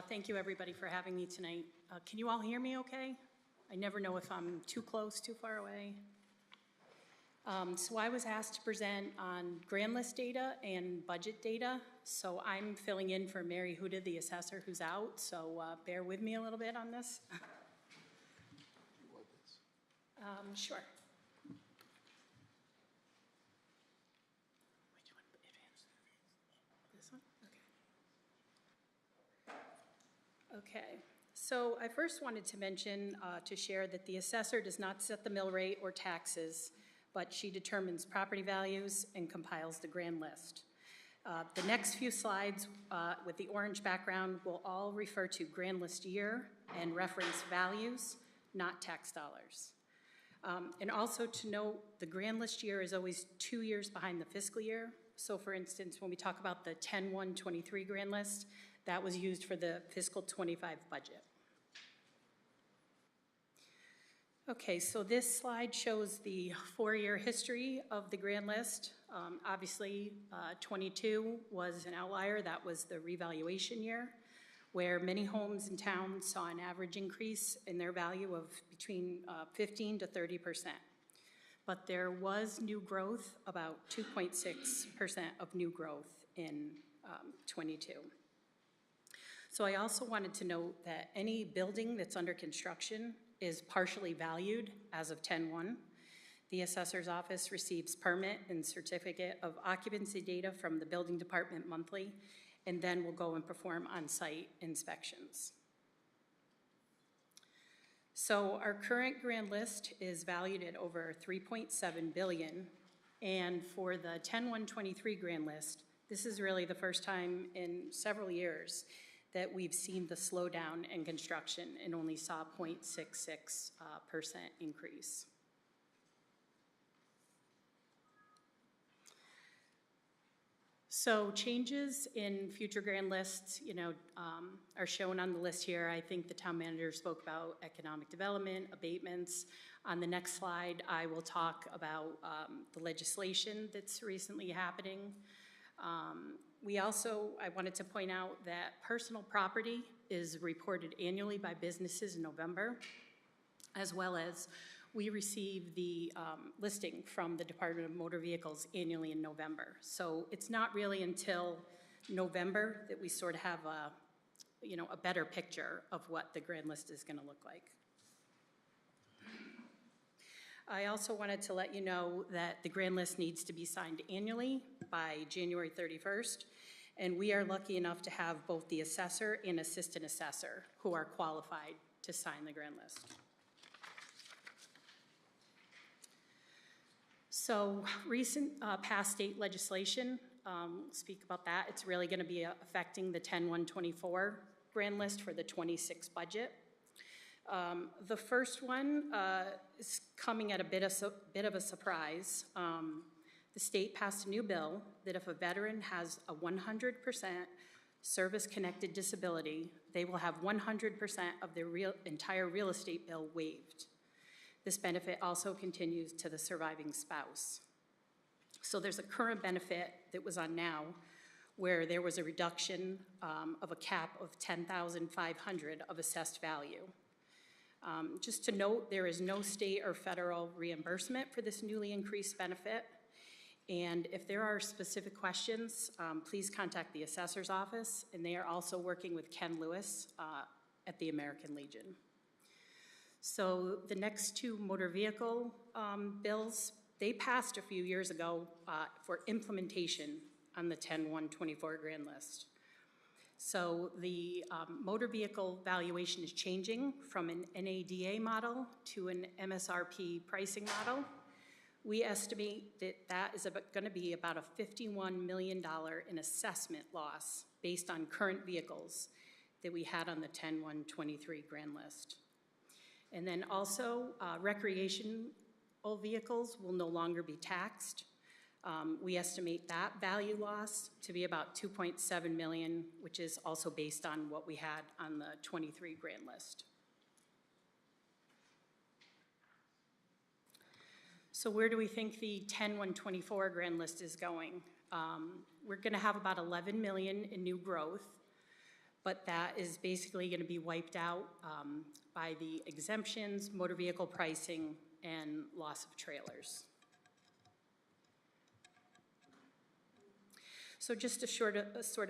M: Thank you, everybody, for having me tonight. Can you all hear me okay? I never know if I'm too close, too far away. So I was asked to present on grand list data and budget data. So I'm filling in for Mary Huda, the assessor, who's out. So bear with me a little bit on this. Sure. This one? Okay. So I first wanted to mention, to share that the assessor does not set the mill rate or taxes, but she determines property values and compiles the grand list. The next few slides with the orange background will all refer to grand list year and reference values, not tax dollars. And also to note, the grand list year is always 2 years behind the fiscal year. So for instance, when we talk about the 10-1-23 grand list, that was used for the fiscal 25 budget. Okay, so this slide shows the 4-year history of the grand list. Obviously, 22 was an outlier. That was the revaluation year, where many homes in town saw an average increase in their value of between 15 to 30%. but there was new growth, about 2.6% of new growth in '22. So I also wanted to note that any building that's under construction is partially valued as of 10/1. The assessor's office receives permit and certificate of occupancy data from the building department monthly, and then will go and perform on-site inspections. So our current grand list is valued at over $3.7 billion, and for the 10/1/23 grand list, this is really the first time in several years that we've seen the slowdown in construction and only saw 0.66% increase. So changes in future grand lists, are shown on the list here. I think the town manager spoke about economic development, abatements. On the next slide, I will talk about the legislation that's recently happening. I wanted to point out that personal property is reported annually by businesses in November, as well as we receive the listing from the Department of Motor Vehicles annually in November. So it's not really until November that we sort of have a better picture of what the grand list is gonna look like. I also wanted to let you know that the grand list needs to be signed annually by January 31st, and we are lucky enough to have both the assessor and assistant assessor who are qualified to sign the grand list. So recent past state legislation, speak about that. It's really gonna be affecting the 10/1/24 grand list for the 26 budget. The first one is coming at a bit of a surprise. The state passed a new bill that if a veteran has a 100% service-connected disability, they will have 100% of their entire real estate bill waived. This benefit also continues to the surviving spouse. So there's a current benefit that was on now where there was a reduction of a cap of $10,500 of assessed value. Just to note, there is no state or federal reimbursement for this newly increased benefit. And if there are specific questions, please contact the assessor's office, and they are also working with Ken Lewis at the American Legion. So the next two motor vehicle bills, they passed a few years ago for implementation on the 10/1/24 grand list. So the motor vehicle valuation is changing from an NADA model to an MSRP pricing model. We estimate that that is going to be about a $51 million in assessment loss based on current vehicles that we had on the 10/1/23 grand list. And then also, recreational vehicles will no longer be taxed. We estimate that value loss to be about $2.7 million, which is also based on what we had on the 23 grand list. So where do we think the 10/1/24 grand list is going? We're gonna have about 11 million in new growth, but that is basically gonna be wiped out by the exemptions, motor vehicle pricing, and loss of trailers. So just to sort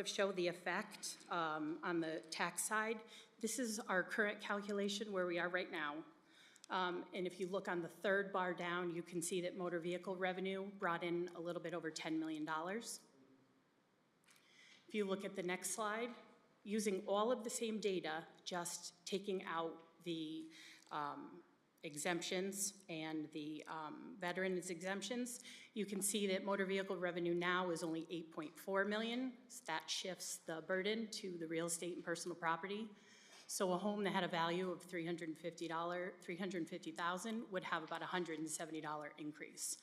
M: of show the effect on the tax side, this is our current calculation where we are right now. And if you look on the third bar down, you can see that motor vehicle revenue brought in a little bit over $10 million. If you look at the next slide, using all of the same data, just taking out the exemptions and the veterans exemptions, you can see that motor vehicle revenue now is only $8.4 million. So that shifts the burden to the real estate and personal property. So a home that had a value of $350,000 would have about a $170 increase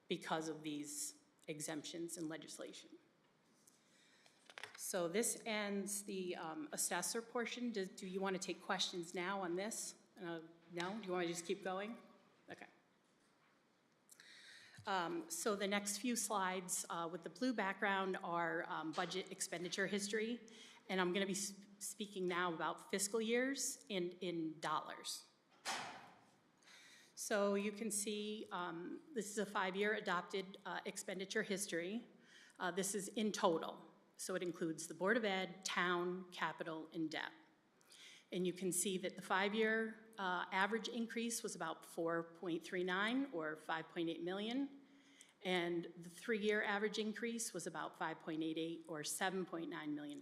M: because of these exemptions and legislation. So this ends the assessor portion. Do you want to take questions now on this? No? Do you want to just keep going? Okay. So the next few slides with the blue background are budget expenditure history, and I'm going to be speaking now about fiscal years and in dollars. So you can see this is a 5-year adopted expenditure history. This is in total. So it includes the Board of Ed, town, capital, and debt. And you can see that the 5-year average increase was about 4.39 or 5.8 million. And the 3-year average increase was about 5.88 or $7.9 million.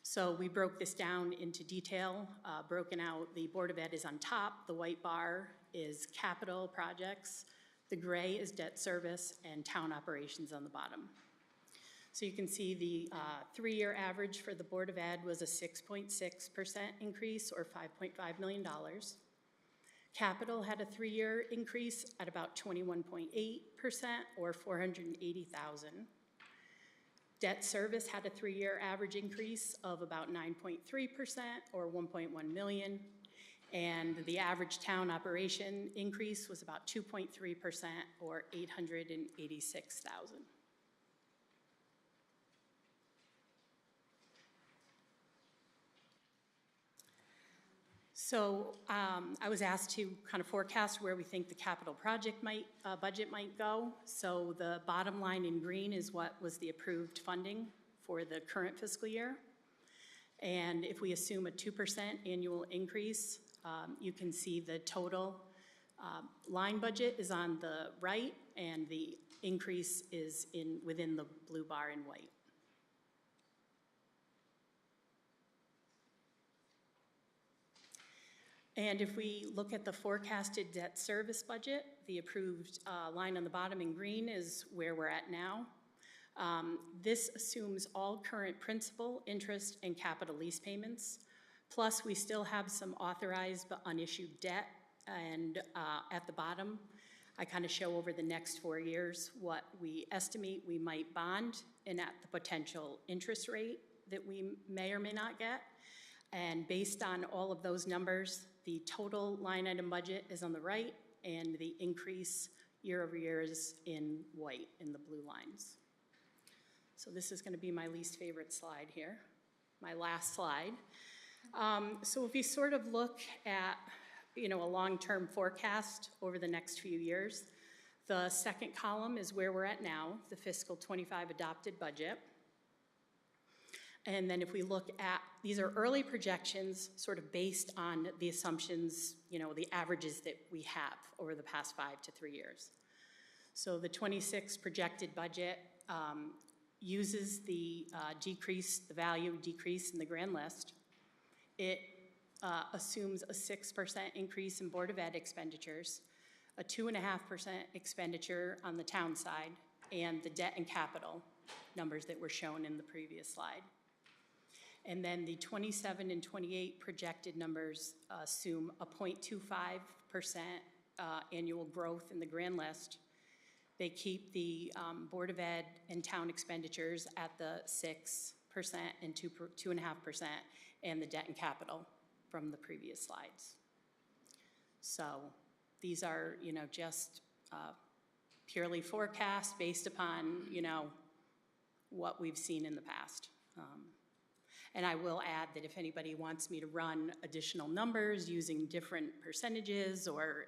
M: So we broke this down into detail, broken out. The Board of Ed is on top, the white bar is capital projects, the gray is debt service, and town operations on the bottom. So you can see the 3-year average for the Board of Ed was a 6.6% increase or $5.5 million. Capital had a 3-year increase at about 21.8% or $480,000. Debt service had a 3-year average increase of about 9.3% or $1.1 million. And the average town operation increase was about 2.3% or $886,000. So I was asked to kind of forecast where we think the capital project budget might go. So the bottom line in green is what was the approved funding for the current fiscal year. And if we assume a 2% annual increase, you can see the total line budget is on the right, and the increase is within the blue bar in white. And if we look at the forecasted debt service budget, the approved line on the bottom in green is where we're at now. This assumes all current principal, interest, and capital lease payments. Plus, we still have some authorized but unissued debt. And at the bottom, I kind of show over the next 4 years what we estimate we might bond and at the potential interest rate that we may or may not get. And based on all of those numbers, the total line item budget is on the right, and the increase year over year is in white in the blue lines. So this is going to be my least favorite slide here, my last slide. So if you sort of look at, a long-term forecast over the next few years, the second column is where we're at now, the fiscal 25 adopted budget. And then if we look at, these are early projections sort of based on the assumptions, the averages that we have over the past 5 to 3 years. So the 26 projected budget uses the value decrease in the grand list. It assumes a 6% increase in Board of Ed expenditures, a 2.5% expenditure on the town side, and the debt and capital numbers that were shown in the previous slide. And then the 27 and 28 projected numbers assume a 0.25% annual growth in the grand list. They keep the Board of Ed and town expenditures at the 6% and 2.5%, and the debt and capital from the previous slides. So these are, just purely forecast based upon, what we've seen in the past. And I will add that if anybody wants me to run additional numbers using different percentages or,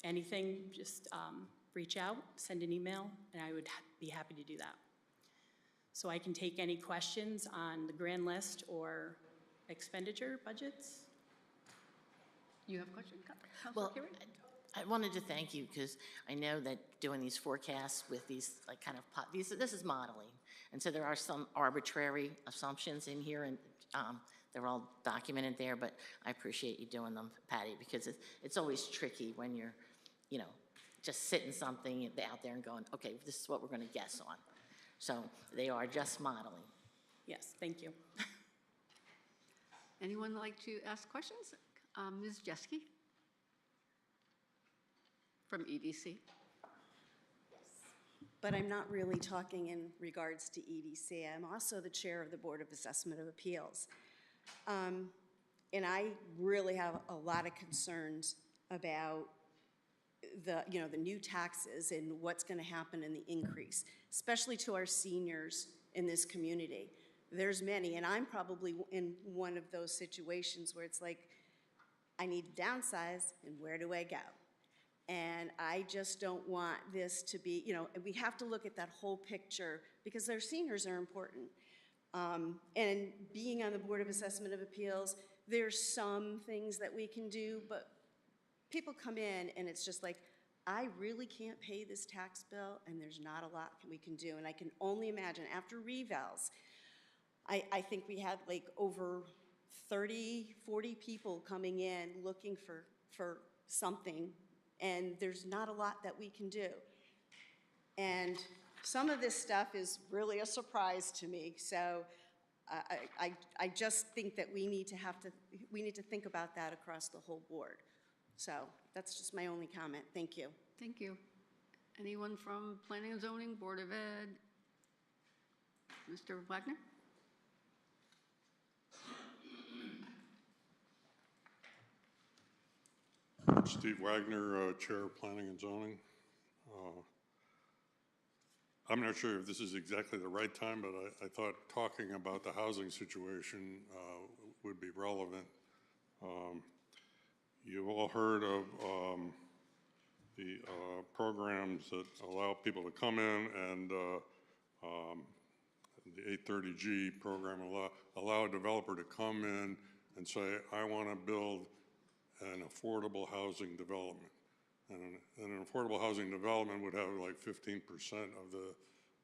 M: anything, just reach out, send an email, and I would be happy to do that. So I can take any questions on the grand list or expenditure budgets.
A: You have a question, Councilor
B: Well,
A: Carey?
B: I wanted to thank you because I know that doing these forecasts with these this is modeling. And so there are some arbitrary assumptions in here, and they're all documented there, but I appreciate you doing them, Patty, because it's always tricky when you're, just sitting something out there and going, okay, this is what we're going to guess on. So they are just modeling.
M: Yes, thank you.
A: Anyone like to ask questions? Ms. Jeske from EDC.
N: But I'm not really talking in regards to EDC. I'm also the chair of the Board of Assessment of Appeals. And I really have a lot of concerns about the new taxes and what's going to happen in the increase, especially to our seniors in this community. there's many, and I'm probably in one of those situations where it's like, I need to downsize, and where do I go? And I just don't want this to be, we have to look at that whole picture because their seniors are important. And being on the Board of Assessment of Appeals, there's some things that we can do, but people come in and it's just like, I really can't pay this tax bill and there's not a lot we can do. And I can only imagine after revals, I think we had like over 30, 40 people coming in looking for something, and there's not a lot that we can do. And some of this stuff is really a surprise to me, so I just think that we need to think about that across the whole board. So that's just my only comment. Thank you.
A: Thank you. Anyone from Planning and Zoning, Board of Ed? Mr. Wagner?
O: Steve Wagner, Chair of Planning and Zoning. I'm not sure if this is exactly the right time, but I thought talking about the housing situation would be relevant. You've all heard of the programs that allow people to come in, and the 830G program allow a developer to come in and say, I want to build an affordable housing development. And an affordable housing development would have like 15% of the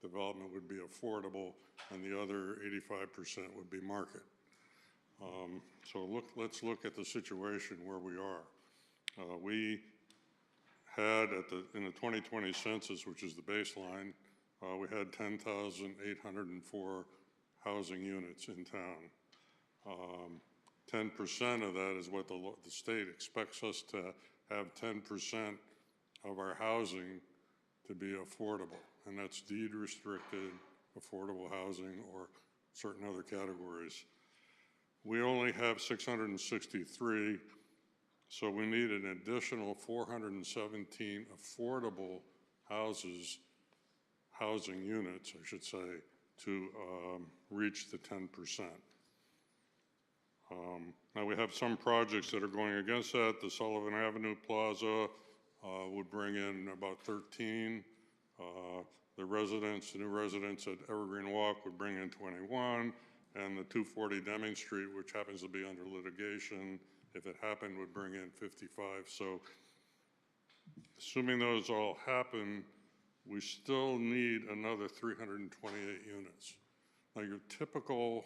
O: development would be affordable, and the other 85% would be market. So let's look at the situation where we are. We had in the 2020 census, which is the baseline, we had 10,804 housing units in town. 10% of that is what the state expects us to have 10% of our housing to be affordable, and that's deed restricted, affordable housing, or certain other categories. We only have 663, so we need an additional 417 affordable housing units, I should say, to reach the 10%. Now we have some projects that are going against that. The Sullivan Avenue Plaza would bring in about 13. The new residents at Evergreen Walk would bring in 21. And the 240 Deming Street, which happens to be under litigation, if it happened, would bring in 55. So assuming those all happen, we still need another 328 units. Now your typical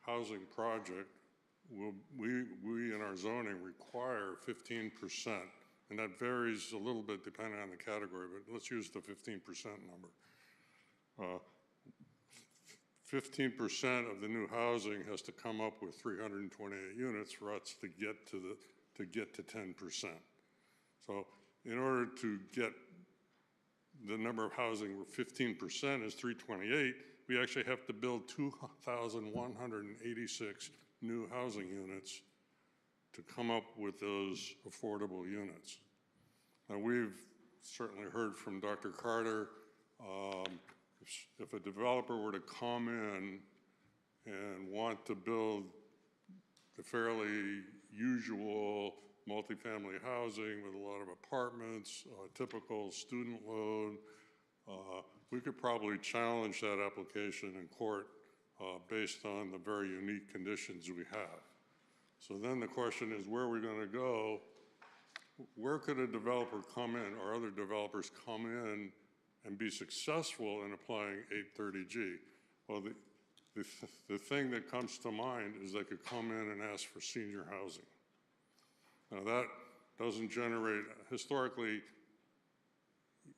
O: housing project, we in our zoning require 15%, and that varies a little bit depending on the category, but let's use the 15% number. 15% of the new housing has to come up with 328 units for us to get to 10%. So in order to get the number of housing where 15% is 328, we actually have to build 2,186 new housing units to come up with those affordable units. Now we've certainly heard from Dr. Carter, if a developer were to come in and want to build the fairly usual multifamily housing with a lot of apartments, typical student loan, we could probably challenge that application in court based on the very unique conditions we have. So then the question is, where are we going to go? Where could a developer come in, or other developers come in and be successful in applying 830G? Well, the thing that comes to mind is they could come in and ask for senior housing. Now that doesn't generate, historically,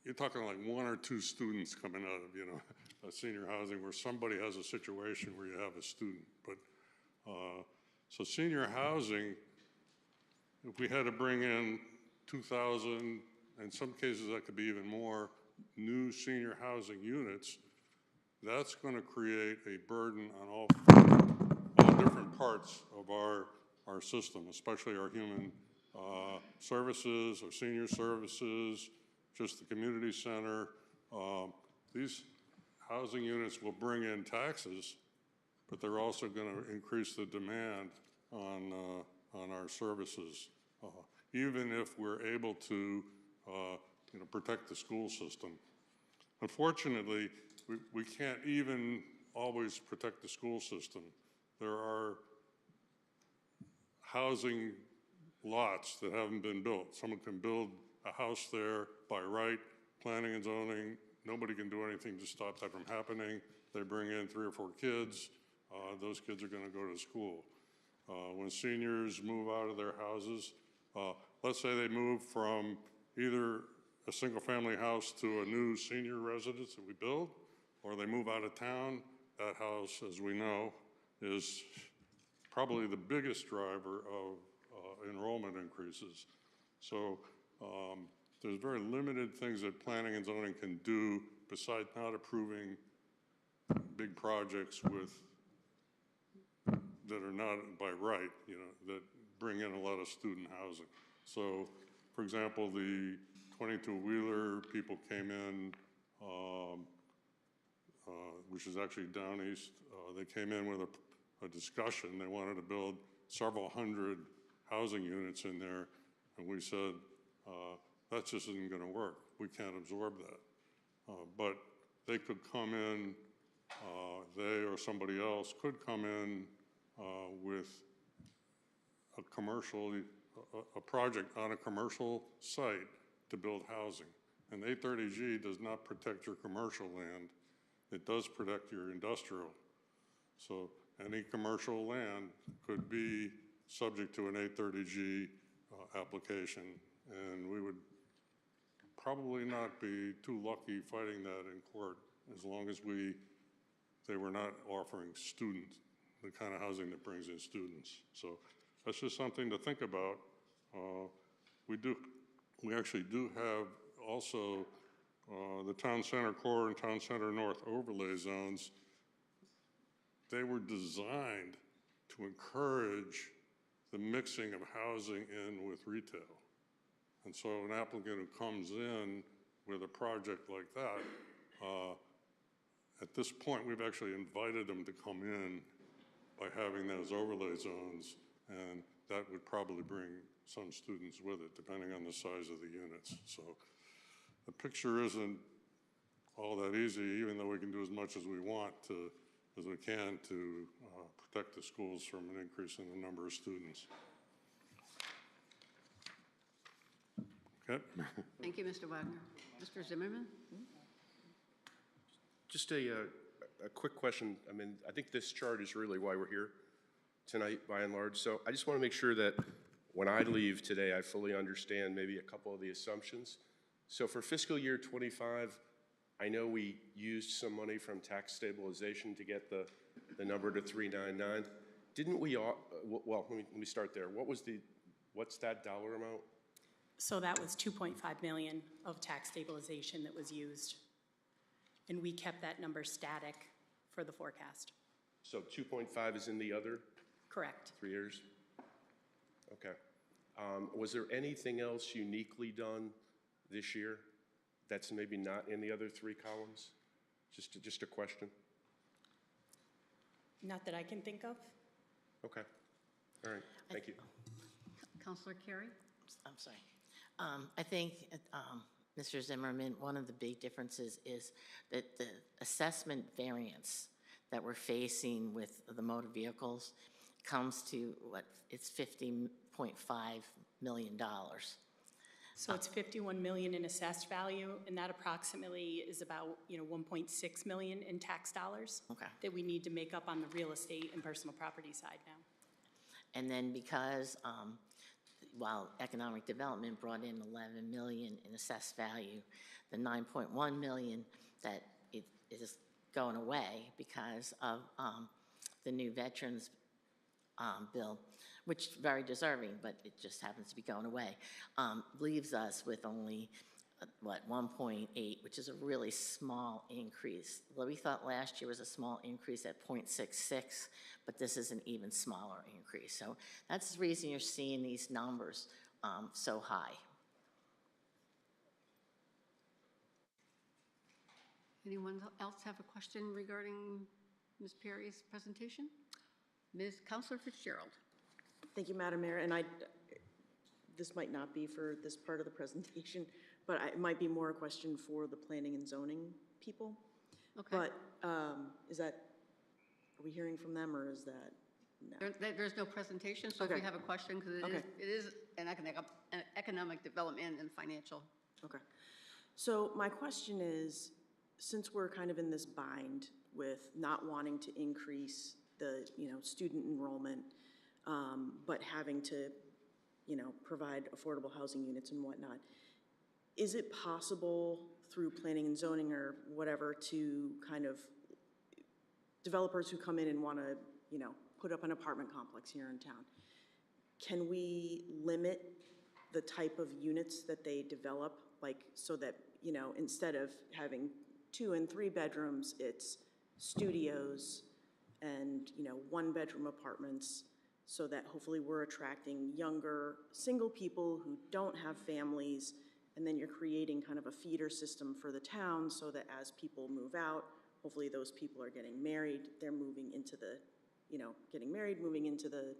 O: you're talking like 1 or 2 students coming out of, senior housing, where somebody has a situation where you have a student. But, so senior housing, if we had to bring in 2,000, in some cases that could be even more, new senior housing units, that's going to create a burden on all different parts of our system, especially our human services, our senior services, just the community center. These housing units will bring in taxes, but they're also going to increase the demand on our services, even if we're able to, protect the school system. Unfortunately, we can't even always protect the school system. There are housing lots that haven't been built. Someone can build a house there by right, planning and zoning. Nobody can do anything to stop that from happening. They bring in 3 or 4 kids. Those kids are going to go to school. When seniors move out of their houses, let's say they move from either a single-family house to a new senior residence that we build, or they move out of town, that house, as we know, is probably the biggest driver of enrollment increases. So there's very limited things that planning and zoning can do besides not approving big projects that are not by right, that bring in a lot of student housing. So, for example, the 22-wheeler people came in, which is actually down east. They came in with a discussion. They wanted to build several hundred housing units in there, and we said, that just isn't going to work. We can't absorb that. But they could come in, they or somebody else could come in with a project on a commercial site to build housing. And 830G does not protect your commercial land. It does protect your industrial. So any commercial land could be subject to an 830G application, and we would probably not be too lucky fighting that in court as long as they were not offering students the kind of housing that brings in students. So that's just something to think about. We actually do have also the Town Center Core and Town Center North overlay zones. They were designed to encourage the mixing of housing in with retail. And so an applicant who comes in with a project like that, at this point, we've actually invited them to come in by having those overlay zones, and that would probably bring some students with it, depending on the size of the units. So the picture isn't all that easy, even though we can do as much as we want as we can to protect the schools from an increase in the number of students. Okay.
A: Thank you, Mr. Wagner. Mr. Zimmerman?
L: Just a quick question. I mean, I think this chart is really why we're here tonight, by and large. So I just want to make sure that when I leave today, I fully understand maybe a couple of the assumptions. So for fiscal year 25, I know we used some money from tax stabilization to get the number to 399. Didn't we, well, let me start there. What's that dollar amount?
M: So that was 2.5 million of tax stabilization that was used. And we kept that number static for the forecast.
L: So 2.5 is in the other?
M: Correct.
L: 3 years? Okay. Was there anything else uniquely done this year that's maybe not in the other 3 columns? Just a question.
M: Not that I can think of.
L: Okay. All right. Thank you.
A: Counselor Carey?
B: I'm sorry. I think, Mr. Zimmerman, one of the big differences is that the assessment variance that we're facing with the motor vehicles comes to it's $50.5 million.
M: So it's 51 million in assessed value, and that approximately is about, 1.6 million in tax dollars.
B: Okay.
M: That we need to make up on the real estate and personal property side now.
B: And then because while economic development brought in 11 million in assessed value, the 9.1 million that it is going away because of the new veterans bill, which is very deserving, but it just happens to be going away, leaves us with only 1.8, which is a really small increase. Well, we thought last year was a small increase at 0.66, but this is an even smaller increase. So that's the reason you're seeing these numbers so high.
A: Anyone else have a question regarding Ms. Perry's presentation? Counselor Fitzgerald.
P: Thank you, Madam Mayor, and this might not be for this part of the presentation, but it might be more a question for the planning and zoning people.
A: Okay.
P: But are we hearing from them, or is that, no?
A: There's no presentation, so if you
P: Okay.
A: have a question, because it is an economic development and financial.
P: Okay. So my question is, since we're kind of in this bind with not wanting to increase the, student enrollment, but having to, provide affordable housing units and whatnot, is it possible through planning and zoning or whatever to kind of, developers who come in and want to, put up an apartment complex here in town, can we limit the type of units that they develop, like, so that, instead of having 2 and 3 bedrooms, it's studios and, 1-bedroom apartments, so that hopefully we're attracting younger single people who don't have families, and then you're creating kind of a feeder system for the town so that as people move out, hopefully those people are getting married, they're moving into the, getting married, moving into the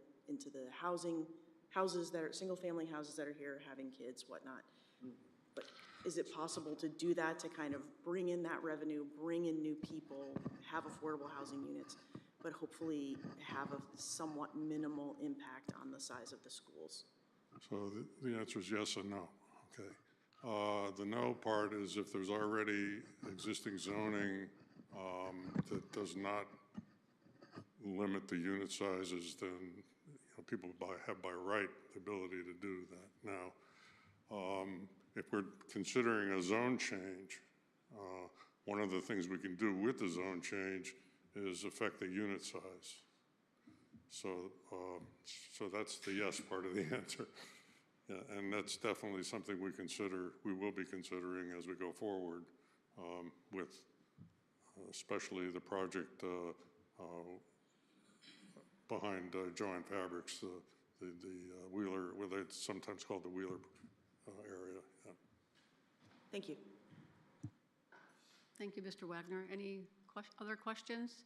P: houses that are, single-family houses that are here, having kids, whatnot. But is it possible to do that, to kind of bring in that revenue, bring in new people, have affordable housing units, but hopefully have a somewhat minimal impact on the size of the schools?
O: So the answer is yes and no, okay. The no part is if there's already existing zoning that does not limit the unit sizes, then people have by right the ability to do that. Now, if we're considering a zone change, one of the things we can do with the zone change is affect the unit size. So that's the yes part of the answer. Yeah, and that's definitely something we will be considering as we go forward with especially the project behind Joanne Fabrics, the Wheeler, well, it's sometimes called the Wheeler area. Yeah.
P: Thank you.
A: Thank you, Mr. Wagner. Any other questions?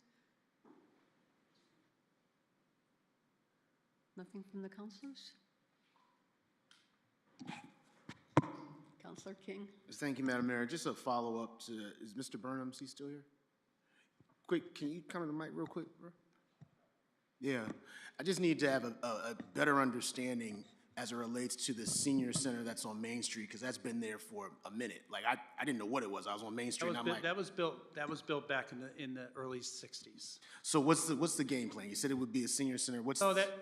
A: Nothing from the councilors? Councilor King?
H: Thank you, Madam Mayor. Just a follow-up to, is Mr. Burnham, is he still here? Quick, can you come to the mic real quick, bro? Yeah, I just need to have a better understanding as it relates to the senior center that's on Main Street, because that's been there for a minute. Like, I didn't know what it was. I was on Main Street, and I'm like...
Q: That was built back in the early 60s.
H: So what's the game plan? You said it would be a senior center.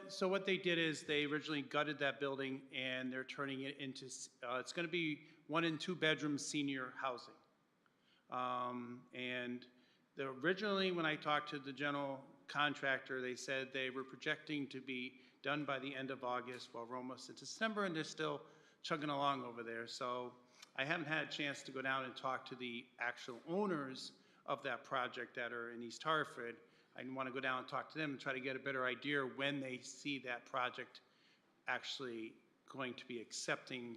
Q: So what they did is they originally gutted that building, and they're turning it into, it's going to be 1 and 2 bedroom senior housing. And originally, when I talked to the general contractor, they said they were projecting to be done by the end of August. Well, we're almost in December, and they're still chugging along over there. So I haven't had a chance to go down and talk to the actual owners of that project that are in East Hartford. I want to go down and talk to them and try to get a better idea when they see that project actually going to be accepting,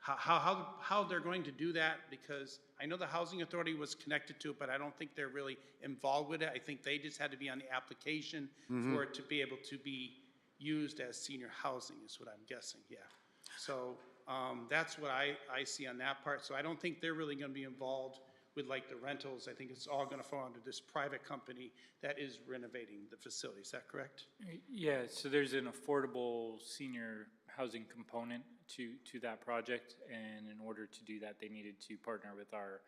Q: how they're going to do that, because I know the Housing Authority was connected to it, but I don't think they're really involved with it. I think they just had to be on the application for it to be able to be used as senior housing, is what I'm guessing, yeah. So that's what I see on that part. So I don't think they're really going to be involved with like the rentals. I think it's all going to fall under this private company that is renovating the facility. Is that correct?
J: Yeah, so there's an affordable senior housing component to that project, and in order to do that, they needed to partner with our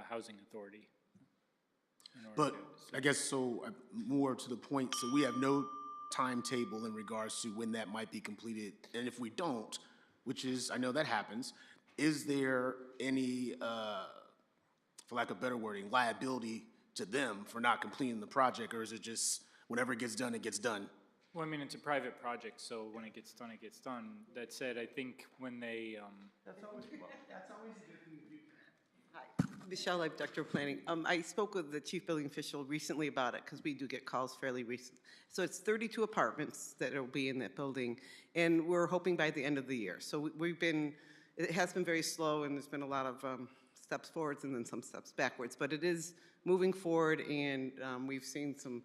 J: housing authority.
H: But I guess so, more to the point, so we have no timetable in regards to when that might be completed, and if we don't, which is, I know that happens, is there any, for lack of better wording, liability to them for not completing the project, or is it just whenever it gets done, it gets done?
J: Well, I mean, it's a private project, so when it gets done, it gets done. That said, I think when they...
Q: That's always a good thing to do.
R: Hi, Michelle Lipe, Director of Planning. I spoke with the chief building official recently about it, because we do get calls fairly recent. So it's 32 apartments that will be in that building, and we're hoping by the end of the year. So it has been very slow, and there's been a lot of steps forwards and then some steps backwards. But it is moving forward, and we've seen some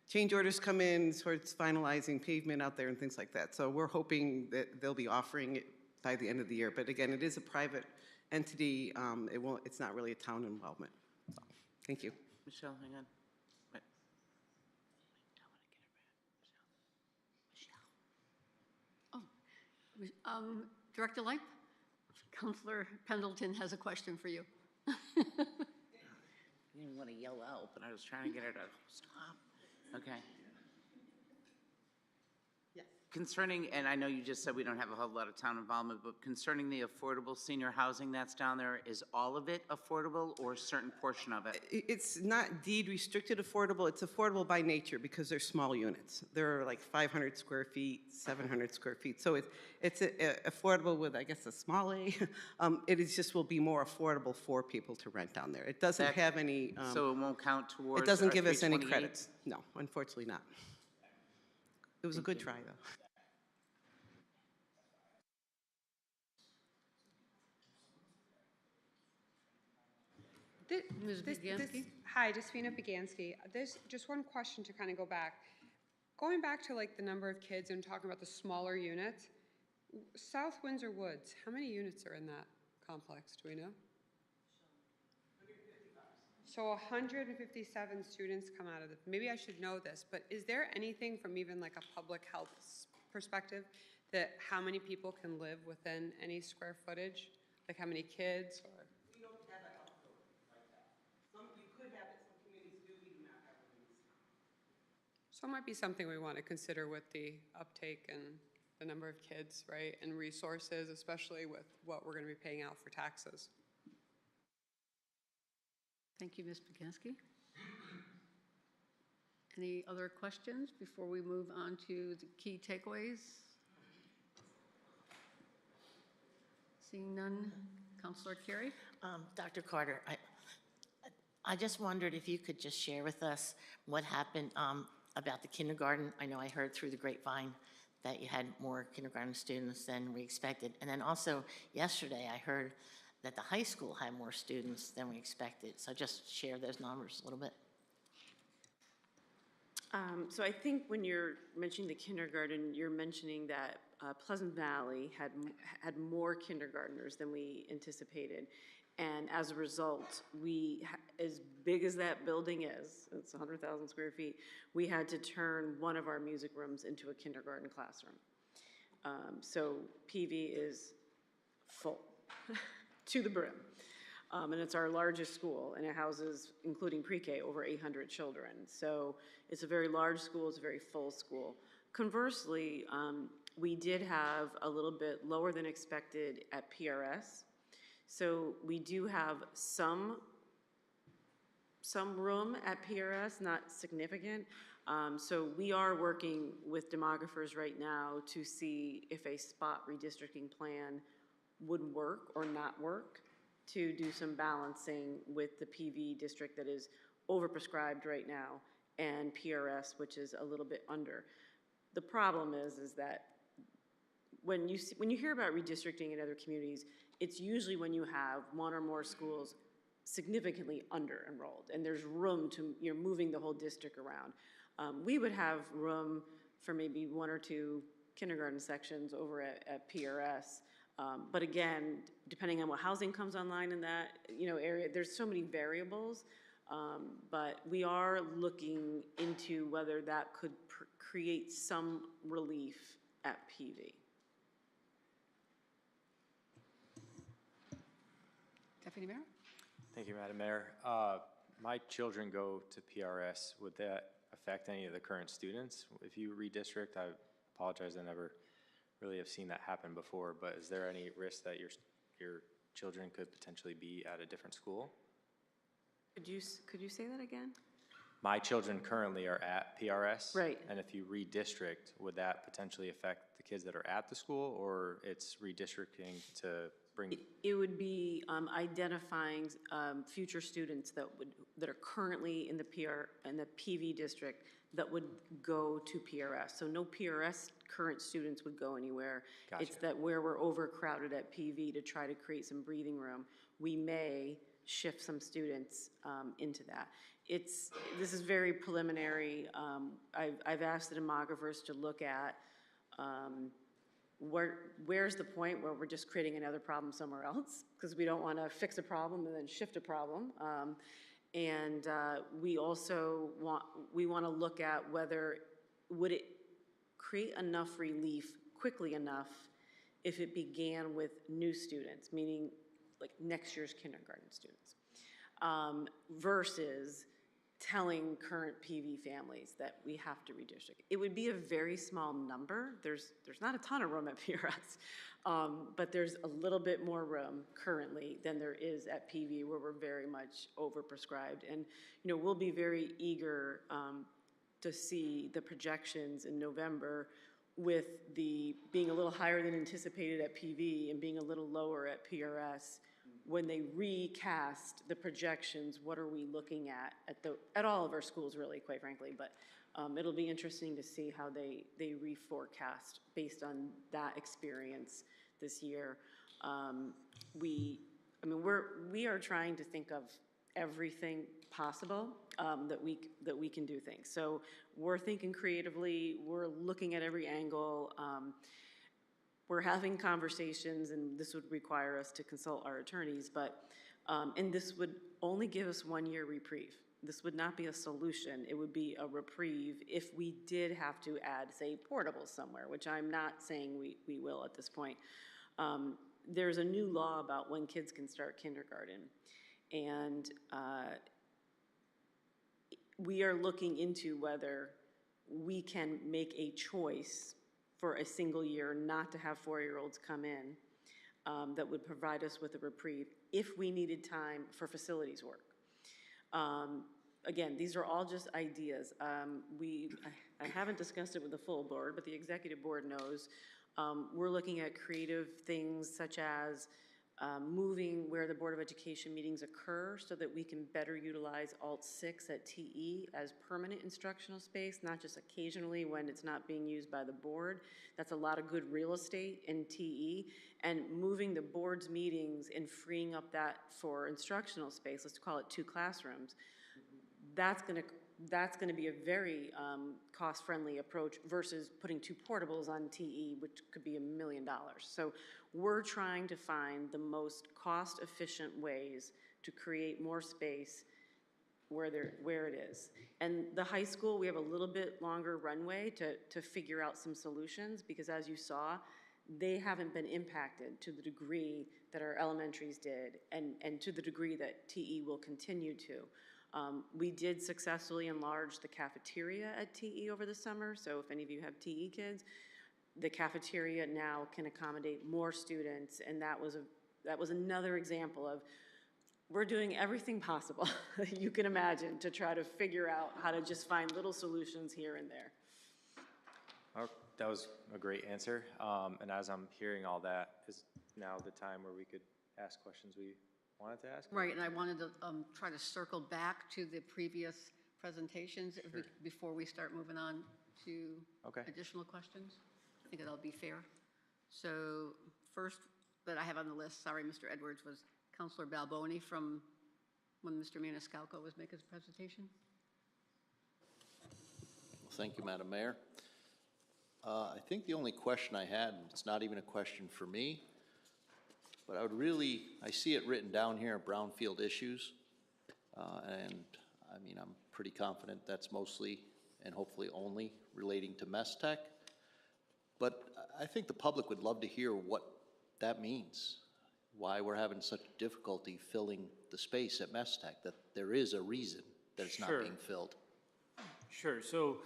R: change orders come in towards finalizing pavement out there and things like that. So we're hoping that they'll be offering it by the end of the year. But again, it is a private entity. It's not really a town involvement. So, thank you.
P: Michelle, hang on. Wait.
A: Director Light? Counselor Pendleton has a question for you.
S: I didn't want to yell out, but I was trying to get her to stop. Okay.
R: Yes.
S: Concerning, and I know you just said we don't have a whole lot of town involvement, but concerning the affordable senior housing that's down there, is all of it affordable or a certain portion of it?
R: It's not deed restricted affordable. It's affordable by nature because they're small units. They're like 500 square feet, 700 square feet. So it's affordable with, I guess, a small a. It is just will be more affordable for people to rent down there. It doesn't have any.
S: So it won't count towards.
R: It doesn't
S: our
R: give us any
S: 328s?
R: credits. No, unfortunately not. It was a good try, though.
A: Ms. Viganski?
T: Hi, Despina Viganski. There's just one question to kind of go back. Going back to like the number of kids and talking about the smaller units, South Windsor Woods, how many units are in that complex? Do we know? So 157 students come out of it. Maybe I should know this, but is there anything from even like a public health perspective that how many people can live within any square footage? Like how many kids or?
R: We don't have a health code like that. You could have it, some communities do, we do not have one in this town.
T: So it might be something we want to consider with the uptake and the number of kids, right? And resources, especially with what we're going to be paying out for taxes.
A: Thank you, Ms. Viganski. Any other questions before we move on to the key takeaways? Seeing none, Councilor Carey?
B: Dr. Carter, I just wondered if you could just share with us what happened about the kindergarten. I know I heard through the grapevine that you had more kindergarten students than we expected. And then also yesterday I heard that the high school had more students than we expected. So just share those numbers a little bit.
E: So I think when you're mentioning the kindergarten, you're mentioning that Pleasant Valley had more kindergartners than we anticipated. And as a result, as big as that building is, it's 100,000 square feet, we had to turn one of our music rooms into a kindergarten classroom. So PV is full to the brim. And it's our largest school, and it houses, including pre-K, over 800 children. So it's a very large school, it's a very full school. Conversely, we did have a little bit lower than expected at PRS. So we do have some room at PRS, not significant. So we are working with demographers right now to see if a spot redistricting plan would work or not work, to do some balancing with the PV district that is overprescribed right now and PRS, which is a little bit under. The problem is that when you hear about redistricting in other communities, it's usually when you have one or more schools significantly under-enrolled, and there's room to, you're moving the whole district around. We would have room for maybe one or two kindergarten sections over at PRS. But again, depending on what housing comes online in that area, there's so many variables. But we are looking into whether that could create some relief at PV.
A: Deputy Mayor?
I: Thank you, Madam Mayor. My children go to PRS. Would that affect any of the current students? If you redistrict, I apologize, I never really have seen that happen before, but is there any risk that your children could potentially be at a different school?
E: Could you say that again?
I: My children currently are at PRS.
E: Right.
I: And if you redistrict, would that potentially affect the kids that are at the school, or it's redistricting to bring?
E: It would be identifying future students that are currently in the PV district that would go to PRS. So no PRS current students would go anywhere.
I: Gotcha.
E: It's that where we're overcrowded at PV to try to create some breathing room, we may shift some students into that. This is very preliminary. I've asked the demographers to look at where's the point where we're just creating another problem somewhere else, because we don't want to fix a problem and then shift a problem. We also want to look at whether would it create enough relief quickly enough if it began with new students, meaning like next year's kindergarten students, versus telling current PV families that we have to redistrict. It would be a very small number. There's not a ton of room at PRS, but there's a little bit more room currently than there is at PV, where we're very much overprescribed. And we'll be very eager to see the projections in November, with the being a little higher than anticipated at PV and being a little lower at PRS. When they recast the projections, what are we looking at all of our schools, really, quite frankly, but it'll be interesting to see how they reforecast based on that experience this year. We are trying to think of everything possible that we can do things. So we're thinking creatively, we're looking at every angle. We're having conversations, and this would require us to consult our attorneys, but, and this would only give us 1 year reprieve. This would not be a solution. It would be a reprieve if we did have to add, say, portables somewhere, which I'm not saying we will at this point. There's a new law about when kids can start kindergarten, and we are looking into whether we can make a choice for a single year not to have 4-year-olds come in that would provide us with a reprieve if we needed time for facilities work. Again, these are all just ideas. I haven't discussed it with the full board, but the executive board knows. We're looking at creative things such as moving where the Board of Education meetings occur so that we can better utilize Alt 6 at TE as permanent instructional space, not just occasionally when it's not being used by the board. That's a lot of good real estate in TE. And moving the board's meetings and freeing up that for instructional space, let's call it 2 classrooms, that's going to be a very cost-friendly approach versus putting 2 portables on TE, which could be $1 million. So we're trying to find the most cost-efficient ways to create more space where it is. And the high school, we have a little bit longer runway to figure out some solutions, because as you saw, they haven't been impacted to the degree that our elementaries did, and to the degree that TE will continue to. We did successfully enlarge the cafeteria at TE over the summer, so if any of you have TE kids, the cafeteria now can accommodate more students, and that was another example of we're doing everything possible you can imagine to try to figure out how to just find little solutions here and there.
I: That was a great answer, and as I'm hearing all that, is now the time where we could ask questions we wanted to ask?
A: Right, and I wanted to try to circle back to the previous presentations before we start moving on to additional questions. I think that'll be fair. So first that I have on the list, sorry, Mr. Edwards, was Councilor Balboni from when Mr. Maniscalco was making his presentation.
D: Well, thank you, Madam Mayor. I think the only question I had, it's not even a question for me, but I see it written down here, brownfield issues, and I mean, I'm pretty confident that's mostly and hopefully only relating to MESTEC, but I think the public would love to hear what that means, why we're having such difficulty filling the space at MESTEC, that there is a reason that it's not being filled.
J: Sure, so,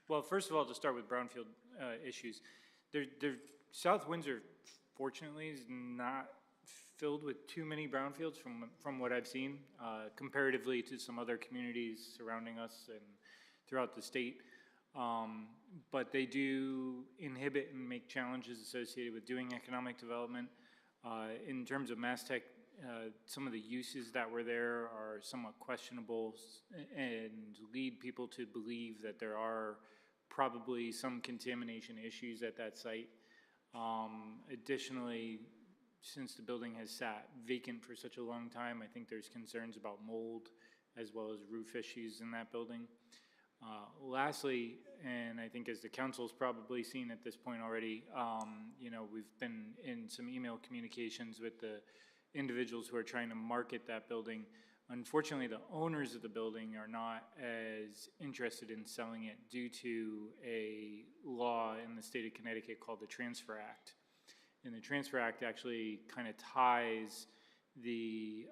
J: well, first of all, to start with brownfield issues, South Windsor, fortunately, is not filled with too many brownfields from what I've seen, comparatively to some other communities surrounding us and throughout the state. But they do inhibit and make challenges associated with doing economic development. In terms of MassTech, some of the uses that were there are somewhat questionable and lead people to believe that there are probably some contamination issues at that site. Additionally, since the building has sat vacant for such a long time, I think there's concerns about mold as well as roof issues in that building. Lastly, and I think as the council's probably seen at this point already, you know, we've been in some email communications with the individuals who are trying to market that building. Unfortunately, the owners of the building are not as interested in selling it due to a law in the state of Connecticut called the Transfer Act. And the Transfer Act actually kind of ties the,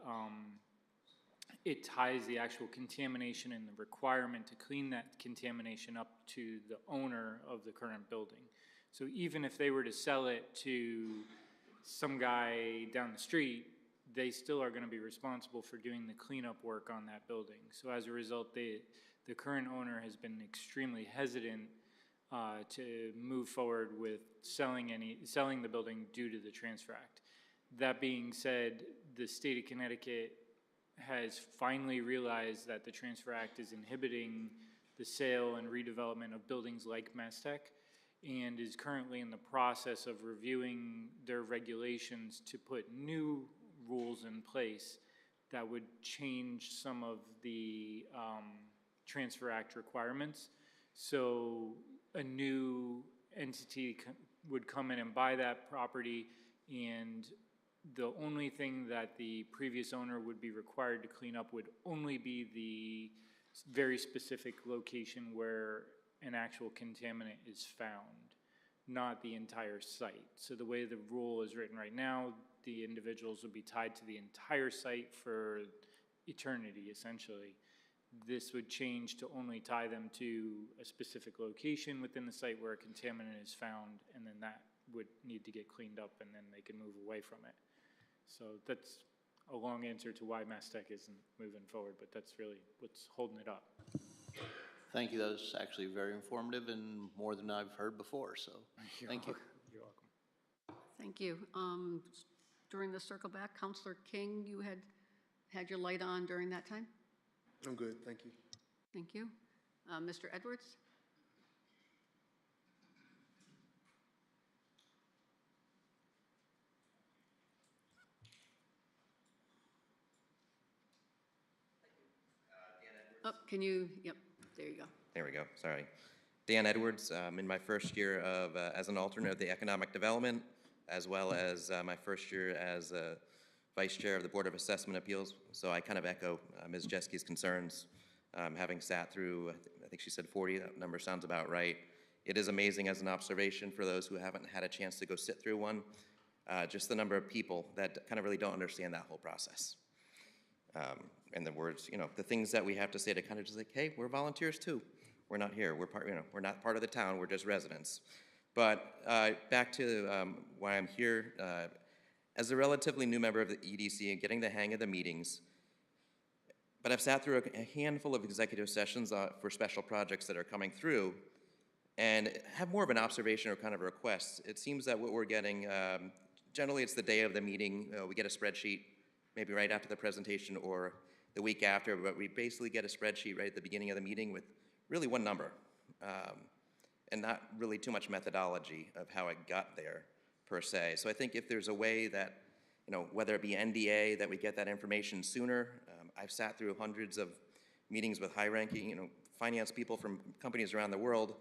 J: it ties the actual contamination and the requirement to clean that contamination up to the owner of the current building. So even if they were to sell it to some guy down the street, they still are going to be responsible for doing the cleanup work on that building. So as a result, the current owner has been extremely hesitant to move forward with selling the building due to the Transfer Act. That being said, the state of Connecticut has finally realized that the Transfer Act is inhibiting the sale and redevelopment of buildings like Mastech, and is currently in the process of reviewing their regulations to put new rules in place that would change some of the Transfer Act requirements. So a new entity would come in and buy that property, and the only thing that the previous owner would be required to clean up would only be the very specific location where an actual contaminant is found, not the entire site. So the way the rule is written right now, the individuals would be tied to the entire site for eternity, essentially. This would change to only tie them to a specific location within the site where a contaminant is found, and then that would need to get cleaned up, and then they can move away from it. So that's a long answer to why Mastech isn't moving forward, but that's really what's holding it up.
D: Thank you. That was actually very informative and more than I've heard before, so thank you.
J: You're welcome.
A: Thank you. During the circle back, Councilor King, you had your light on during that time?
L: I'm good, thank you.
A: Thank you. Mr. Edwards? Oh, can you, yep, there you go.
U: There we go, sorry. Dan Edwards, in my first year of, as an alternate of the Economic Development, as well as my first year as Vice Chair of the Board of Assessment Appeals. So I kind of echo Ms. Jeski's concerns, having sat through, I think she said 40, that number sounds about right. It is amazing as an observation for those who haven't had a chance to go sit through one, just the number of people that kind of really don't understand that whole process. And the words, you know, the things that we have to say to kind of just like, hey, we're volunteers too. We're not here. We're part, you know, we're not part of the town. We're just residents. But back to why I'm here. As a relatively new member of the EDC and getting the hang of the meetings, but I've sat through a handful of executive sessions for special projects that are coming through, and have more of an observation or kind of a request. It seems that what we're getting, generally it's the day of the meeting. We get a spreadsheet, maybe right after the presentation or the week after, but we basically get a spreadsheet right at the beginning of the meeting with really one number, and not really too much methodology of how it got there, per se. So I think if there's a way that, you know, whether it be NDA, that we get that information sooner. I've sat through hundreds of meetings with high-ranking, you know, finance people from companies around the world.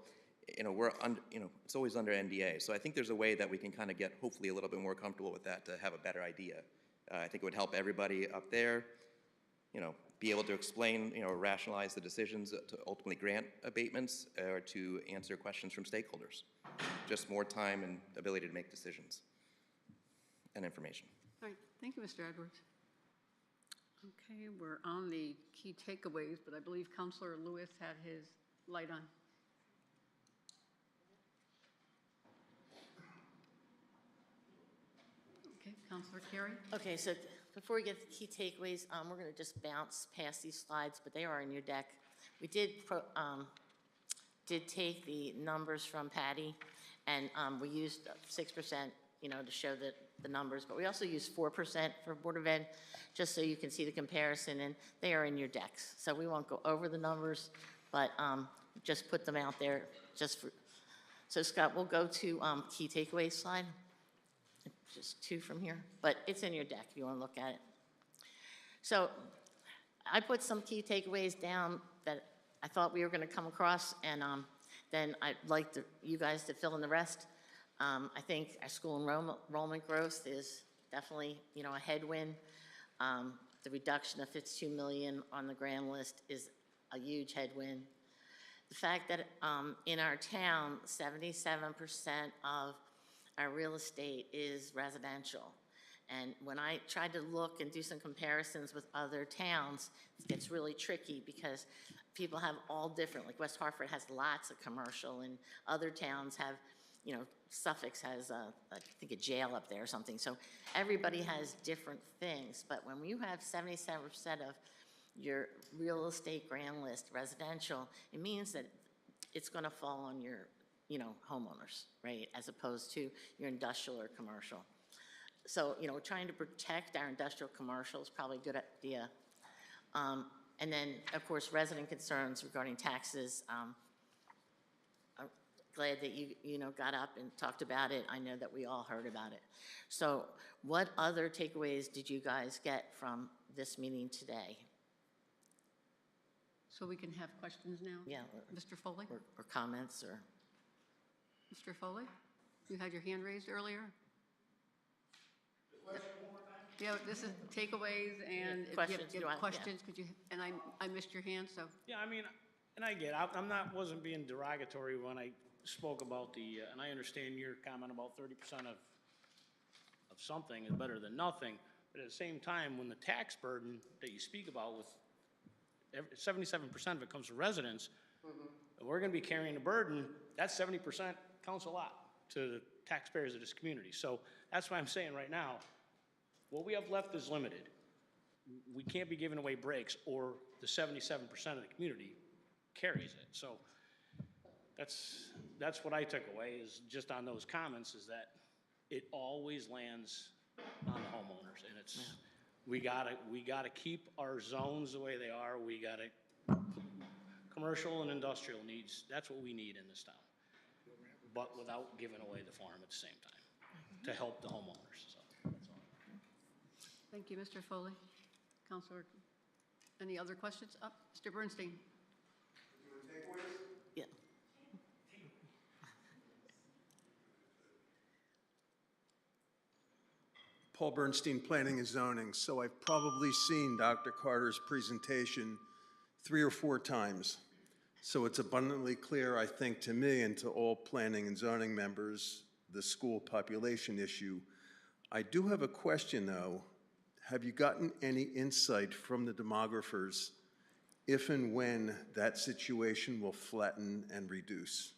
U: You know, it's always under NDA. So I think there's a way that we can kind of get hopefully a little bit more comfortable with that to have a better idea. I think it would help everybody up there, you know, be able to explain, you know, rationalize the decisions to ultimately grant abatements or to answer questions from stakeholders. Just more time and ability to make decisions and information.
A: All right, thank you, Mr. Edwards. Okay, we're on the key takeaways, but I believe Councilor Lewis had his light on. Okay, Councilor Carey?
B: Okay, so before we get to key takeaways, we're going to just bounce past these slides, but they are in your deck. We did take the numbers from Patty, and we used 6%, you know, to show the numbers, but we also used 4% for Board of Ed, just so you can see the comparison, and they are in your decks. So we won't go over the numbers, but just put them out there just for. So Scott, we'll go to key takeaways slide. just 2 from here, but it's in your deck if you want to look at it. So I put some key takeaways down that I thought we were going to come across, and then I'd like you guys to fill in the rest. I think our school enrollment growth is definitely, a headwind. The reduction of 52 million on the grand list is a huge headwind. The fact that in our town, 77% of our real estate is residential. And when I tried to look and do some comparisons with other towns, it gets really tricky because people have all different, like West Hartford has lots of commercial, and other towns have, Suffolk has, I think, a jail up there or something. So everybody has different things. But when you have 77% of your real estate grand list residential, it means that it's going to fall on your, homeowners, right, as opposed to your industrial or commercial. So, trying to protect our industrial commercial is probably a good idea. And then, of course, resident concerns regarding taxes. I'm glad that you got up and talked about it. I know that we all heard about it. So what other takeaways did you guys get from this meeting today?
A: So we can have questions now?
B: Yeah.
A: Mr. Foley?
B: Or comments, or?
A: Mr. Foley? You had your hand raised earlier? Yeah, this is takeaways, and if
B: Questions,
A: you
B: you
A: have
B: want-
A: questions, could you, and I missed your hand, so.
F: Yeah, I mean, and I get, wasn't being derogatory when I spoke about and I understand your comment about 30% of something is better than nothing, but at the same time, when the tax burden that you speak about with 77% of it comes from residents, and we're gonna be carrying the burden, that 70% counts a lot to the taxpayers of this community. So that's why I'm saying right now, what we have left is limited. We can't be giving away breaks, or the 77% of the community carries it. So that's what I took away, is just on those comments, is that it always lands on the homeowners, and it's, we gotta keep our zones the way they are. We gotta, commercial and industrial needs, that's what we need in this town, but without giving away the farm at the same time, to help the homeowners, so that's all.
A: Thank you, Mr. Foley. Counselor, any other questions? Mr. Bernstein?
B: Yeah.
C: Paul Bernstein, Planning and Zoning. So I've probably seen Dr. Carter's presentation 3 or 4 times. So it's abundantly clear, I think, to me and to all planning and zoning members, the school population issue. I do have a question, though. Have you gotten any insight from the demographers if and when that situation will flatten and reduce?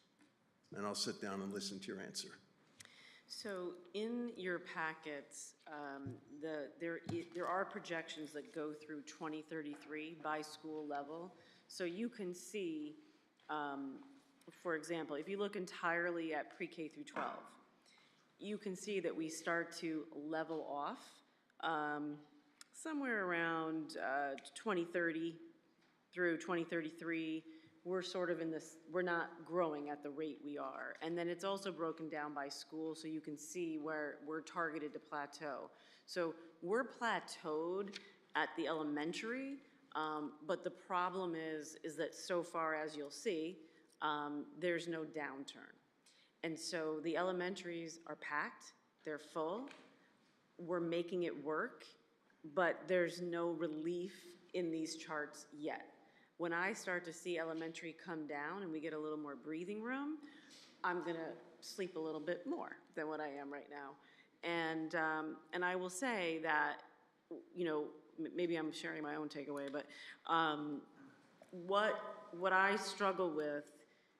C: And I'll sit down and listen to your answer.
E: So in your packets, there are projections that go through 2033 by school level. So you can see, for example, if you look entirely at pre-K through 12, you can see that we start to level off somewhere around 2030 through 2033. We're sort of in this, we're not growing at the rate we are. And then it's also broken down by school, so you can see where we're targeted to plateau. So we're plateaued at the elementary, but the problem is that so far, as you'll see, there's no downturn. And so the elementaries are packed, they're full, we're making it work, but there's no relief in these charts yet. When I start to see elementary come down and we get a little more breathing room, I'm gonna sleep a little bit more than what I am right now. And I will say that, maybe I'm sharing my own takeaway, but what I struggle with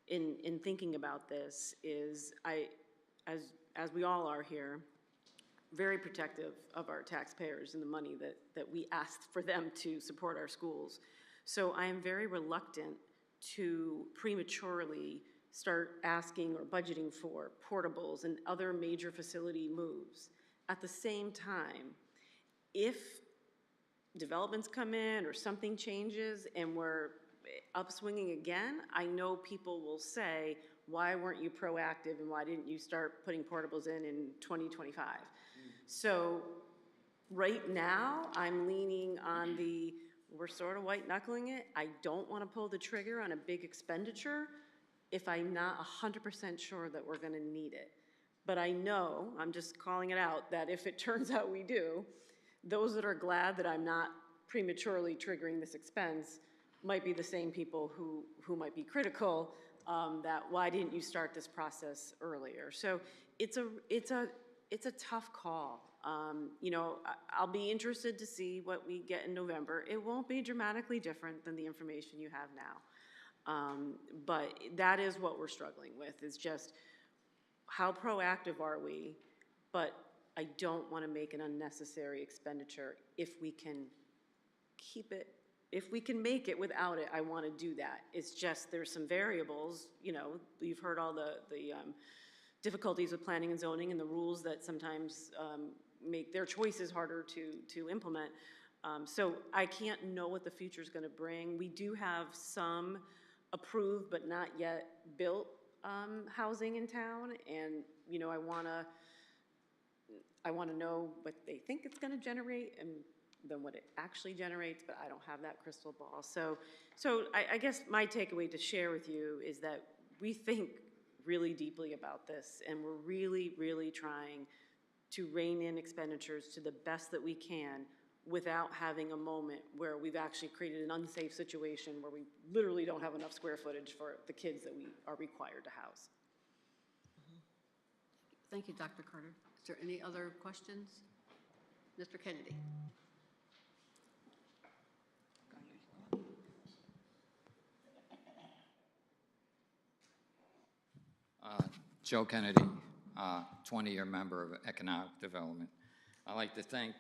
E: in thinking about this is as we all are here, very protective of our taxpayers and the money that we asked for them to support our schools. So I am very reluctant to prematurely start asking or budgeting for portables and other major facility moves. At the same time, if developments come in or something changes and we're upswinging again, I know people will say, why weren't you proactive and why didn't you start putting portables in 2025? So right now, I'm leaning on we're sort of white knuckling it. I don't want to pull the trigger on a big expenditure if I'm not 100% sure that we're going to need it. But I know, I'm just calling it out, that if it turns out we do, those that are glad that I'm not prematurely triggering this expense might be the same people who might be critical that why didn't you start this process earlier? So it's a tough call. You know, I'll be interested to see what we get in November. It won't be dramatically different than the information you have now. But that is what we're struggling with, is just how proactive are we? But I don't want to make an unnecessary expenditure if we can keep it. If we can make it without it, I want to do that. It's just there's some variables. You know, you've heard all the difficulties with planning and zoning and the rules that sometimes make their choices harder to implement. So I can't know what the future is going to bring. We do have some approved but not yet built housing in town, and you know, I want to know what they think it's going to generate and then what it actually generates, but I don't have that crystal ball. So I guess my takeaway to share with you is that we think really deeply about this, and we're really, really trying to rein in expenditures to the best that we can without having a moment where we've actually created an unsafe situation where we literally don't have enough square footage for the kids that we are required to house.
A: Thank you, Dr. Carter. Is there any other questions? Mr. Kennedy.
G: Joe Kennedy, 20-year member of Economic Development. I'd like to thank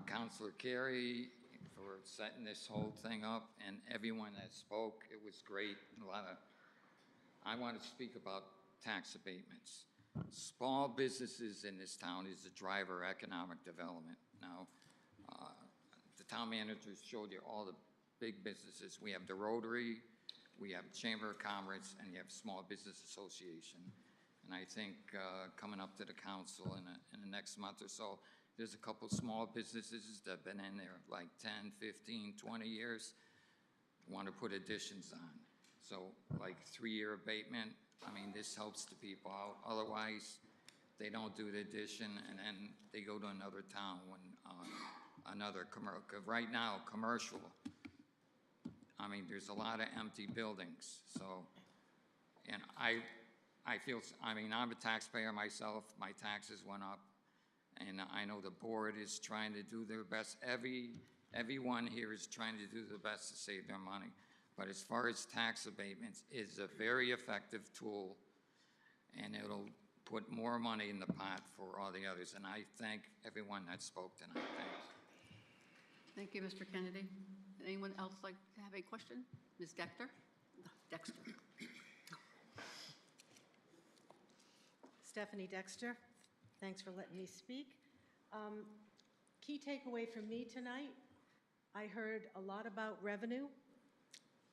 G: Councilor Carey for setting this whole thing up, and everyone that spoke. It was great. I want to speak about tax abatements. Small businesses in this town is the driver of economic development. Now, the town managers showed you all the big businesses. We have the Rotary, we have Chamber of Commerce, and you have Small Business Association. And I think coming up to the council in the next month or so, there's a couple small businesses that have been in there like 10, 15, 20 years, want to put additions on. So like 3-year abatement, I mean, this helps the people out. Otherwise, they don't do the addition and then they go to another town when another commercial. Right now, commercial, I mean, there's a lot of empty buildings. So, and I feel, I mean, I'm a taxpayer myself. My taxes went up. And I know the board is trying to do their best. Everyone here is trying to do the best to save their money. But as far as tax abatements, it's a very effective tool, and it'll put more money in the pot for all the others. And I thank everyone that spoke tonight.
A: Thank you, Mr. Kennedy. Anyone else like to have a question? Ms. Dexter? Dexter.
V: Stephanie Dexter. Thanks for letting me speak. Key takeaway from me tonight, I heard a lot about revenue.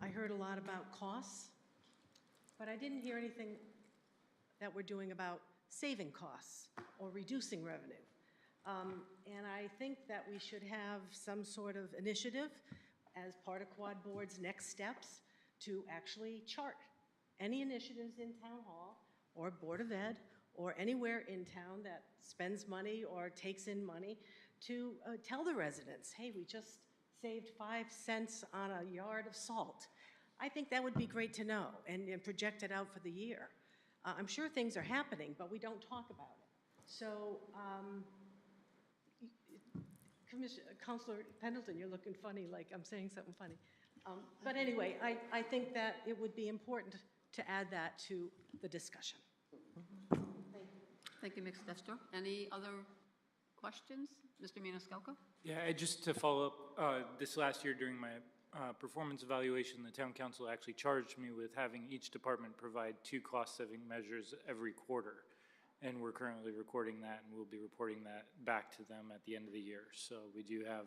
V: I heard a lot about costs, but I didn't hear anything that we're doing about saving costs or reducing revenue. And I think that we should have some sort of initiative as part of Quad Board's next steps to actually chart any initiatives in Town Hall or Board of Ed or anywhere in town that spends money or takes in money to tell the residents, hey, we just saved 5 cents on a yard of salt. I think that would be great to know and project it out for the year. I'm sure things are happening, but we don't talk about it. So, Councilor Pendleton, you're looking funny, like I'm saying something funny. But anyway, I think that it would be important to add that to the discussion.
A: Thank you, Ms. Dexter. Any other questions? Mr. Maniscalco?
J: Yeah, just to follow up, this last year during my performance evaluation, the town council actually charged me with having each department provide 2 cost-saving measures every quarter. And we're currently recording that, and we'll be reporting that back to them at the end of the year. So we do have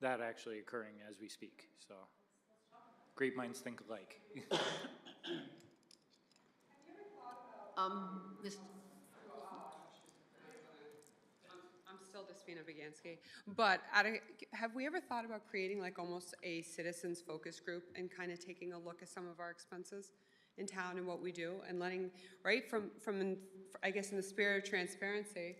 J: that actually occurring as we speak. So great minds think alike.
A: Ms.
T: I'm still Despina Vigansky, but have we ever thought about creating like almost a citizens focus group and kind of taking a look at some of our expenses in town and what we do and letting, right, from I guess in the spirit of transparency,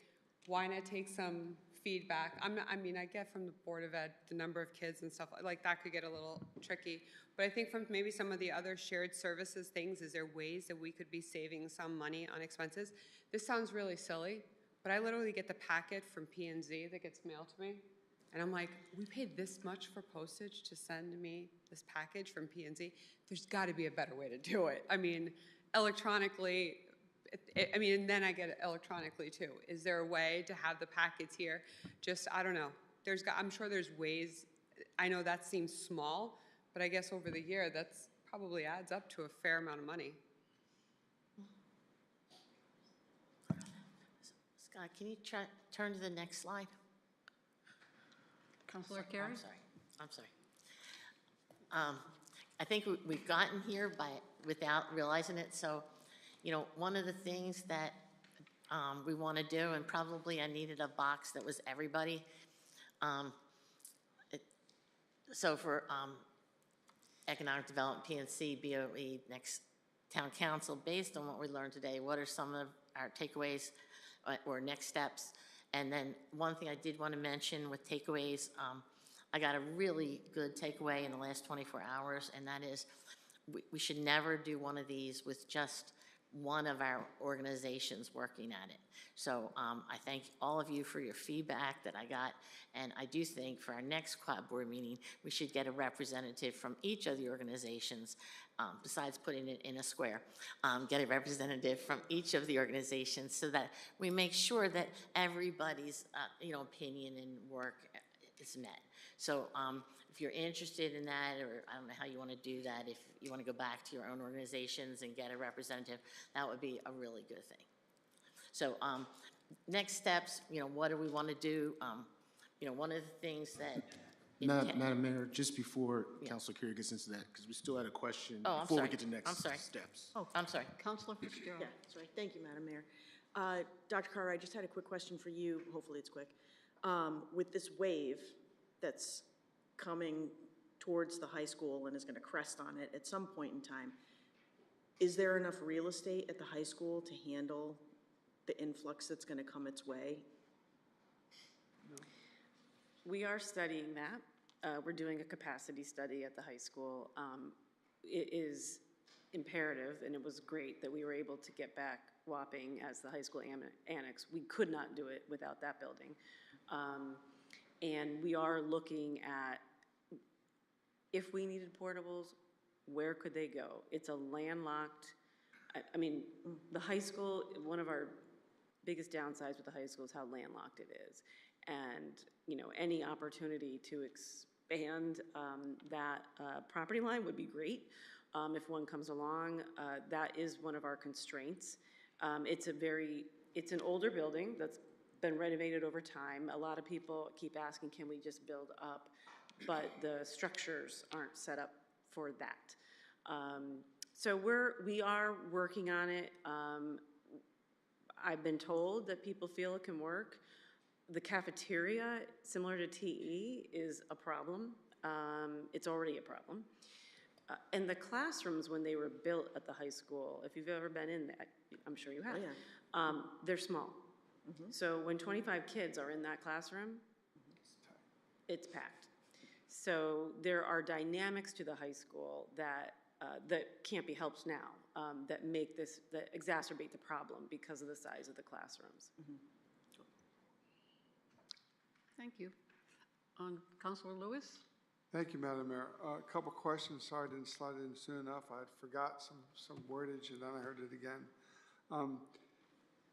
T: why not take some feedback? I mean, I get from the Board of Ed, the number of kids and stuff, like that could get a little tricky. But I think from maybe some of the other shared services things, is there ways that we could be saving some money on expenses? This sounds really silly, but I literally get the packet from P&Z that gets mailed to me. And I'm like, we paid this much for postage to send me this package from P&Z? There's got to be a better way to do it. I mean, electronically, and then I get it electronically too. Is there a way to have the packets here? Just, I don't know. I'm sure there's ways. I know that seems small, but I guess over the year, that's probably adds up to a fair amount of money.
B: Scott, can you turn to the next slide?
A: Councilor Carey?
B: I'm sorry. I think we've gotten here without realizing it. So, you know, one of the things that we want to do, and probably I needed a box that was everybody. So for Economic Development, PNC, BOE, next Town Council, based on what we learned today, what are some of our takeaways or next steps? And then one thing I did want to mention with takeaways, I got a really good takeaway in the last 24 hours, and that is we should never do one of these with just one of our organizations working at it. So I thank all of you for your feedback that I got, and I do think for our next quad board meeting, we should get a representative from each of the organizations, besides putting it in a square, get a representative from each of the organizations so that we make sure that everybody's opinion and work is met. So if you're interested in that, or I don't know how you want to do that, if you want to go back to your own organizations and get a representative, that would be a really good thing. So next steps, what do we want to do? One of the things that...
H: Madam Mayor, just before Councilor Carey gets into that, because we still had a question before we get to next steps.
B: Oh, I'm sorry.
A: Councilor Fitzgerald.
P: Yeah, sorry. Thank you, Madam Mayor. Dr. Carter, I just had a quick question for you. Hopefully it's quick. With this wave that's coming towards the high school and is going to crest on it at some point in time, is there enough real estate at the high school to handle the influx that's going to come its way?
E: We are studying that. We're doing a capacity study at the high school. It is imperative, and it was great that we were able to get back Wapping as the high school annex. We could not do it without that building. And we are looking at, if we needed portables, where could they go? It's a landlocked, I mean, the high school, one of our biggest downsides with the high school is how landlocked it is. And, any opportunity to expand that property line would be great. If one comes along, that is one of our constraints. It's an older building that's been renovated over time. A lot of people keep asking, can we just build up? But the structures aren't set up for that. So we are working on it. I've been told that people feel it can work. The cafeteria, similar to TE, is a problem. It's already a problem. And the classrooms, when they were built at the high school, if you've ever been in that, I'm sure you have, they're small. So when 25 kids are in that classroom, it's packed. So there are dynamics to the high school that can't be helped now, that exacerbate the problem because of the size of the classrooms.
A: Thank you. Councilor Lewis?
K: Thank you, Madam Mayor. A couple questions. Sorry I didn't slide in soon enough. I forgot some wordage and then I heard it again.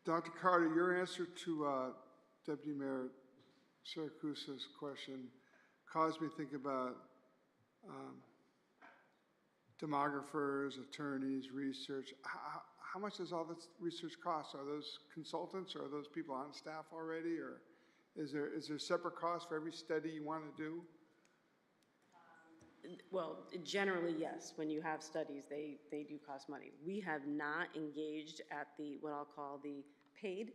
K: Dr. Carter, your answer to Deputy Mayor Siracusa's question caused me to think about demographers, attorneys, research. How much does all this research cost? Are those consultants or are those people on staff already? Or is there separate cost for every study you want to do?
E: Well, generally, yes. When you have studies, they do cost money. We have not engaged at the, what I'll call the paid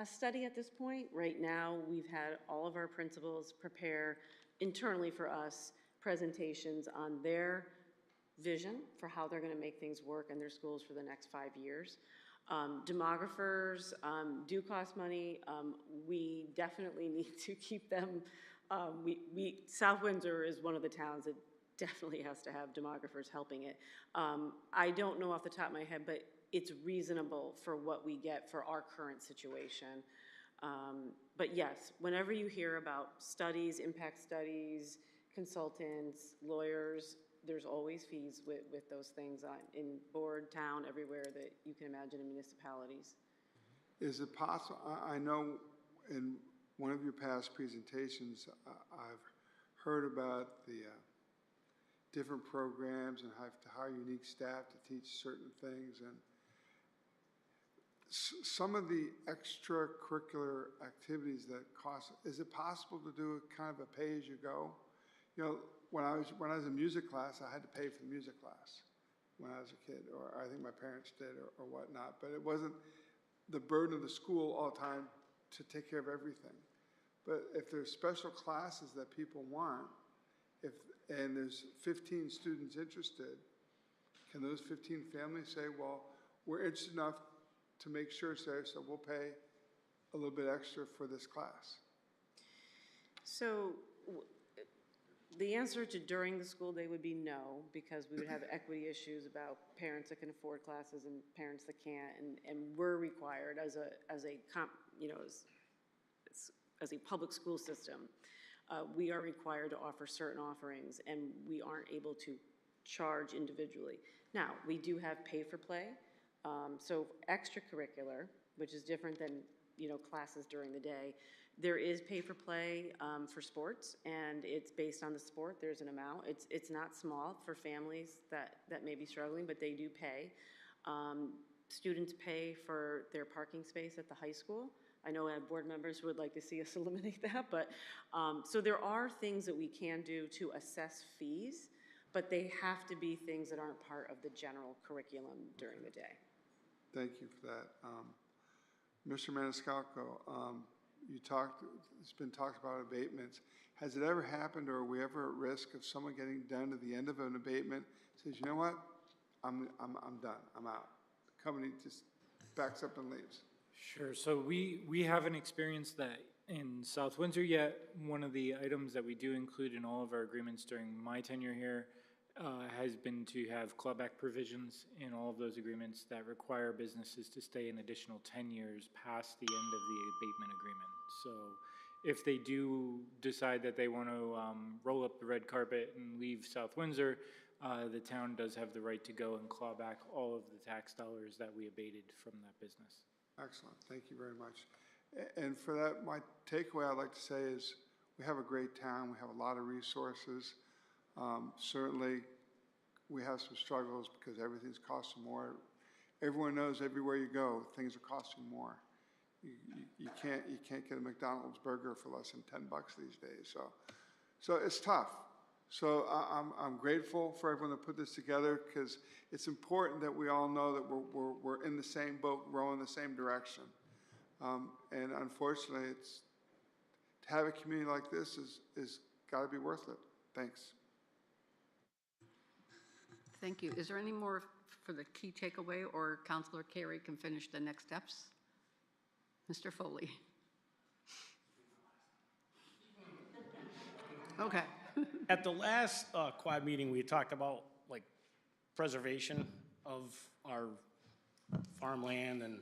E: study at this point. Right now, we've had all of our principals prepare internally for us presentations on their vision for how they're going to make things work in their schools for the next 5 years. Demographers do cost money. We definitely need to keep them. South Windsor is one of the towns that definitely has to have demographers helping it. I don't know off the top of my head, but it's reasonable for what we get for our current situation. But yes, whenever you hear about studies, impact studies, consultants, lawyers, there's always fees with those things in board, town, everywhere that you can imagine in municipalities.
K: Is it possible, I know in one of your past presentations, I've heard about the different programs and have to hire unique staff to teach certain things, and some of the extracurricular activities that cost, is it possible to do a kind of a pay-as-you-go? You know, when I was in music class, I had to pay for the music class when I was a kid, or I think my parents did, or whatnot, but it wasn't the burden of the school all the time to take care of everything. But if there's special classes that people want, and there's 15 students interested, can those 15 families say, well, we're interested enough to make sure it's there, so we'll pay a little bit extra for this class?
E: So the answer to during the school day would be no, because we would have equity issues about parents that can afford classes and parents that can't, and we're required as a public school system, we are required to offer certain offerings, and we aren't able to charge individually. Now, we do have pay for play, so extracurricular, which is different than classes during the day. There is pay for play for sports, and it's based on the sport. There's an amount. It's not small for families that may be struggling, but they do pay. Students pay for their parking space at the high school. I know board members would like to see us eliminate that, but so there are things that we can do to assess fees, but they have to be things that aren't part of the general curriculum during the day.
K: Thank you for that. Mr. Maniscalco, it's been talked about abatements. Has it ever happened, or are we ever at risk of someone getting down to the end of an abatement, says, you know what, I'm done, I'm out. The company just backs up and leaves?
J: Sure. So we haven't experienced that in South Windsor yet. One of the items that we do include in all of our agreements during my tenure here has been to have clawback provisions in all of those agreements that require businesses to stay an additional 10 years past the end of the abatement agreement. So if they do decide that they want to roll up the red carpet and leave South Windsor, the town does have the right to go and claw back all of the tax dollars that we abated from that business.
K: Excellent, thank you very much. And for that, my takeaway I'd like to say is we have a great town, we have a lot of resources. Certainly, we have some struggles because everything's costing more. Everyone knows everywhere you go, things are costing more. You can't get a McDonald's burger for less than $10 these days. So it's tough. So I'm grateful for everyone that put this together, because it's important that we all know that we're in the same boat, rowing the same direction. And unfortunately, to have a community like this is got to be worth it. Thanks.
A: Thank you. Is there any more for the key takeaway, or Councilor Carey can finish the next steps? Mr. Foley. Okay.
F: At the last quad meeting, we talked about preservation of our farmland and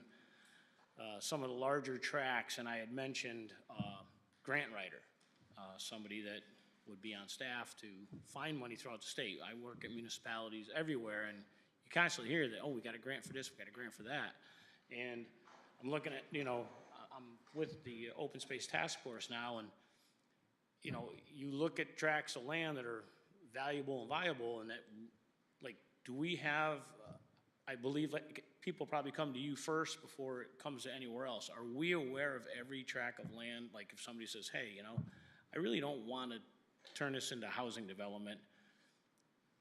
F: some of the larger tracts, and I had mentioned grant writer, somebody that would be on staff to find money throughout the state. I work at municipalities everywhere, and you constantly hear that, oh, we got a grant for this, we got a grant for that. And I'm looking at, I'm with the Open Space Task Force now, and you look at tracts of land that are valuable and viable, and that, do we have, I believe people probably come to you first before it comes to anywhere else. Are we aware of every tract of land? Like if somebody says, hey, I really don't want to turn this into housing development,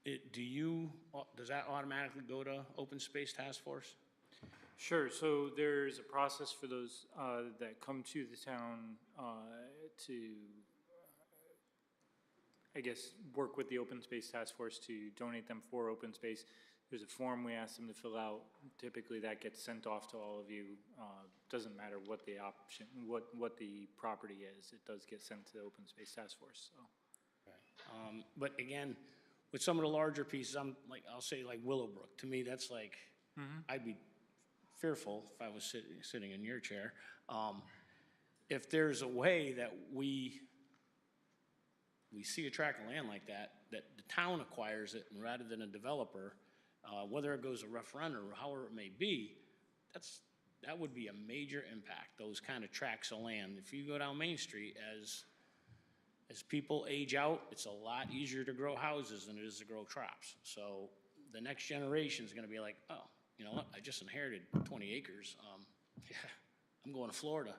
F: does that automatically go to Open Space Task Force?
J: Sure, so there's a process for those that come to the town to, I guess, work with the Open Space Task Force to donate them for open space. There's a form we ask them to fill out. Typically, that gets sent off to all of you. Doesn't matter what the option, what the property is. It does get sent to the Open Space Task Force. So,
F: But again, with some of the larger pieces, I'll say like Willowbrook. To me, that's like, I'd be fearful if I was sitting in your chair. If there's a way that we see a tract of land like that the town acquires it, and rather than a developer, whether it goes a referendum or however it may be, that would be a major impact, those kind of tracts of land. If you go down Main Street, as people age out, it's a lot easier to grow houses than it is to grow crops. So the next generation is going to be like, oh, you know what, I just inherited 20 acres. Yeah, I'm going to Florida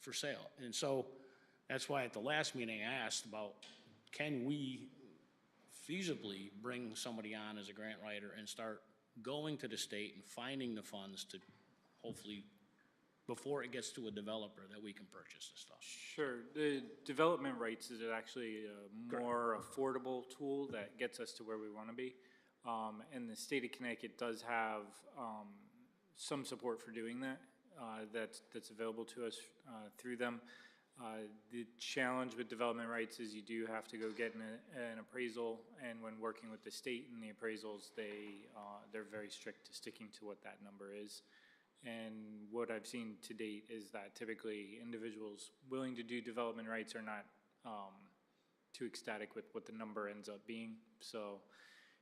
F: for sale. And so that's why at the last meeting I asked about, can we feasibly bring somebody on as a grant writer and start going to the state and finding the funds to hopefully, before it gets to a developer, that we can purchase this stuff.
J: sure, the development rights is actually a more affordable tool that gets us to where we want to be. And the state of Connecticut does have some support for doing that. That's available to us through them. The challenge with development rights is you do have to go get an appraisal, and when working with the state and the appraisals, they're very strict to sticking to what that number is. And what I've seen to date is that typically individuals willing to do development rights are not too ecstatic with what the number ends up being. So,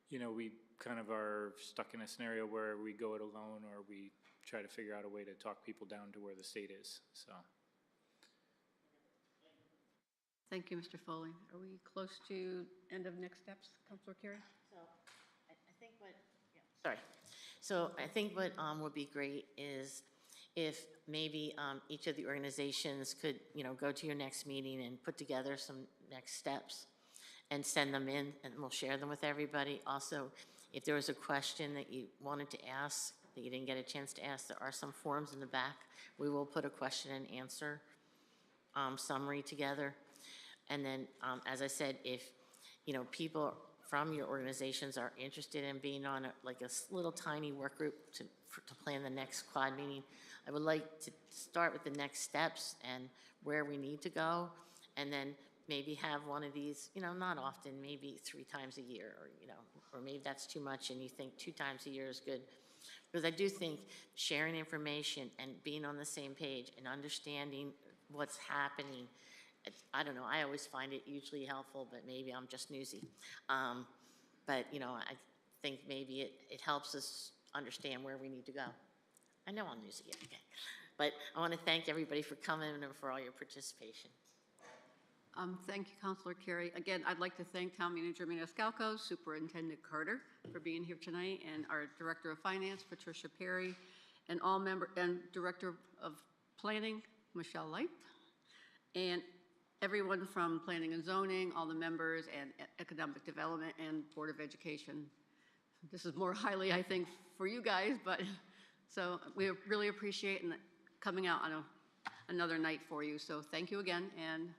J: you know, we kind of are stuck in a scenario where we go it alone, or we try to figure out a way to talk people down to where the state is, so.
A: Thank you, Mr. Foley. Are we close to end of next steps, Councilor Carey?
B: So I think what, sorry. So I think what would be great is if maybe each of the organizations could, you know, go to your next meeting and put together some next steps and send them in, and we'll share them with everybody. Also, if there was a question that you wanted to ask that you didn't get a chance to ask, there are some forms in the back. We will put a question and answer summary together. And then, as I said, if, you know, people from your organizations are interested in being on like a little tiny work group to plan the next quad meeting, I would like to start with the next steps and where we need to go, and then maybe have one of these, you know, not often, maybe 3 times a year, or, you know, or maybe that's too much and you think 2 times a year is good. Because I do think sharing information and being on the same page and understanding what's happening, I don't know, I always find it hugely helpful, but maybe I'm just newsy. But, you know, I think maybe it helps us understand where we need to go. I know I'm newsy, okay. But I want to thank everybody for coming and for all your participation.
A: Thank you, Councilor Carey. Again, I'd like to thank Town Manager Maniscalco, Superintendent Carter for being here tonight, and our Director of Finance, Patricia Perry, and Director of Planning, Michelle Leip, and everyone from Planning and Zoning, all the members, and Economic Development and Board of Education. This is more highly, I think, for you guys, but so we really appreciate coming out on another night for you. So thank you again, and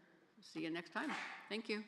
A: see you next time. Thank you.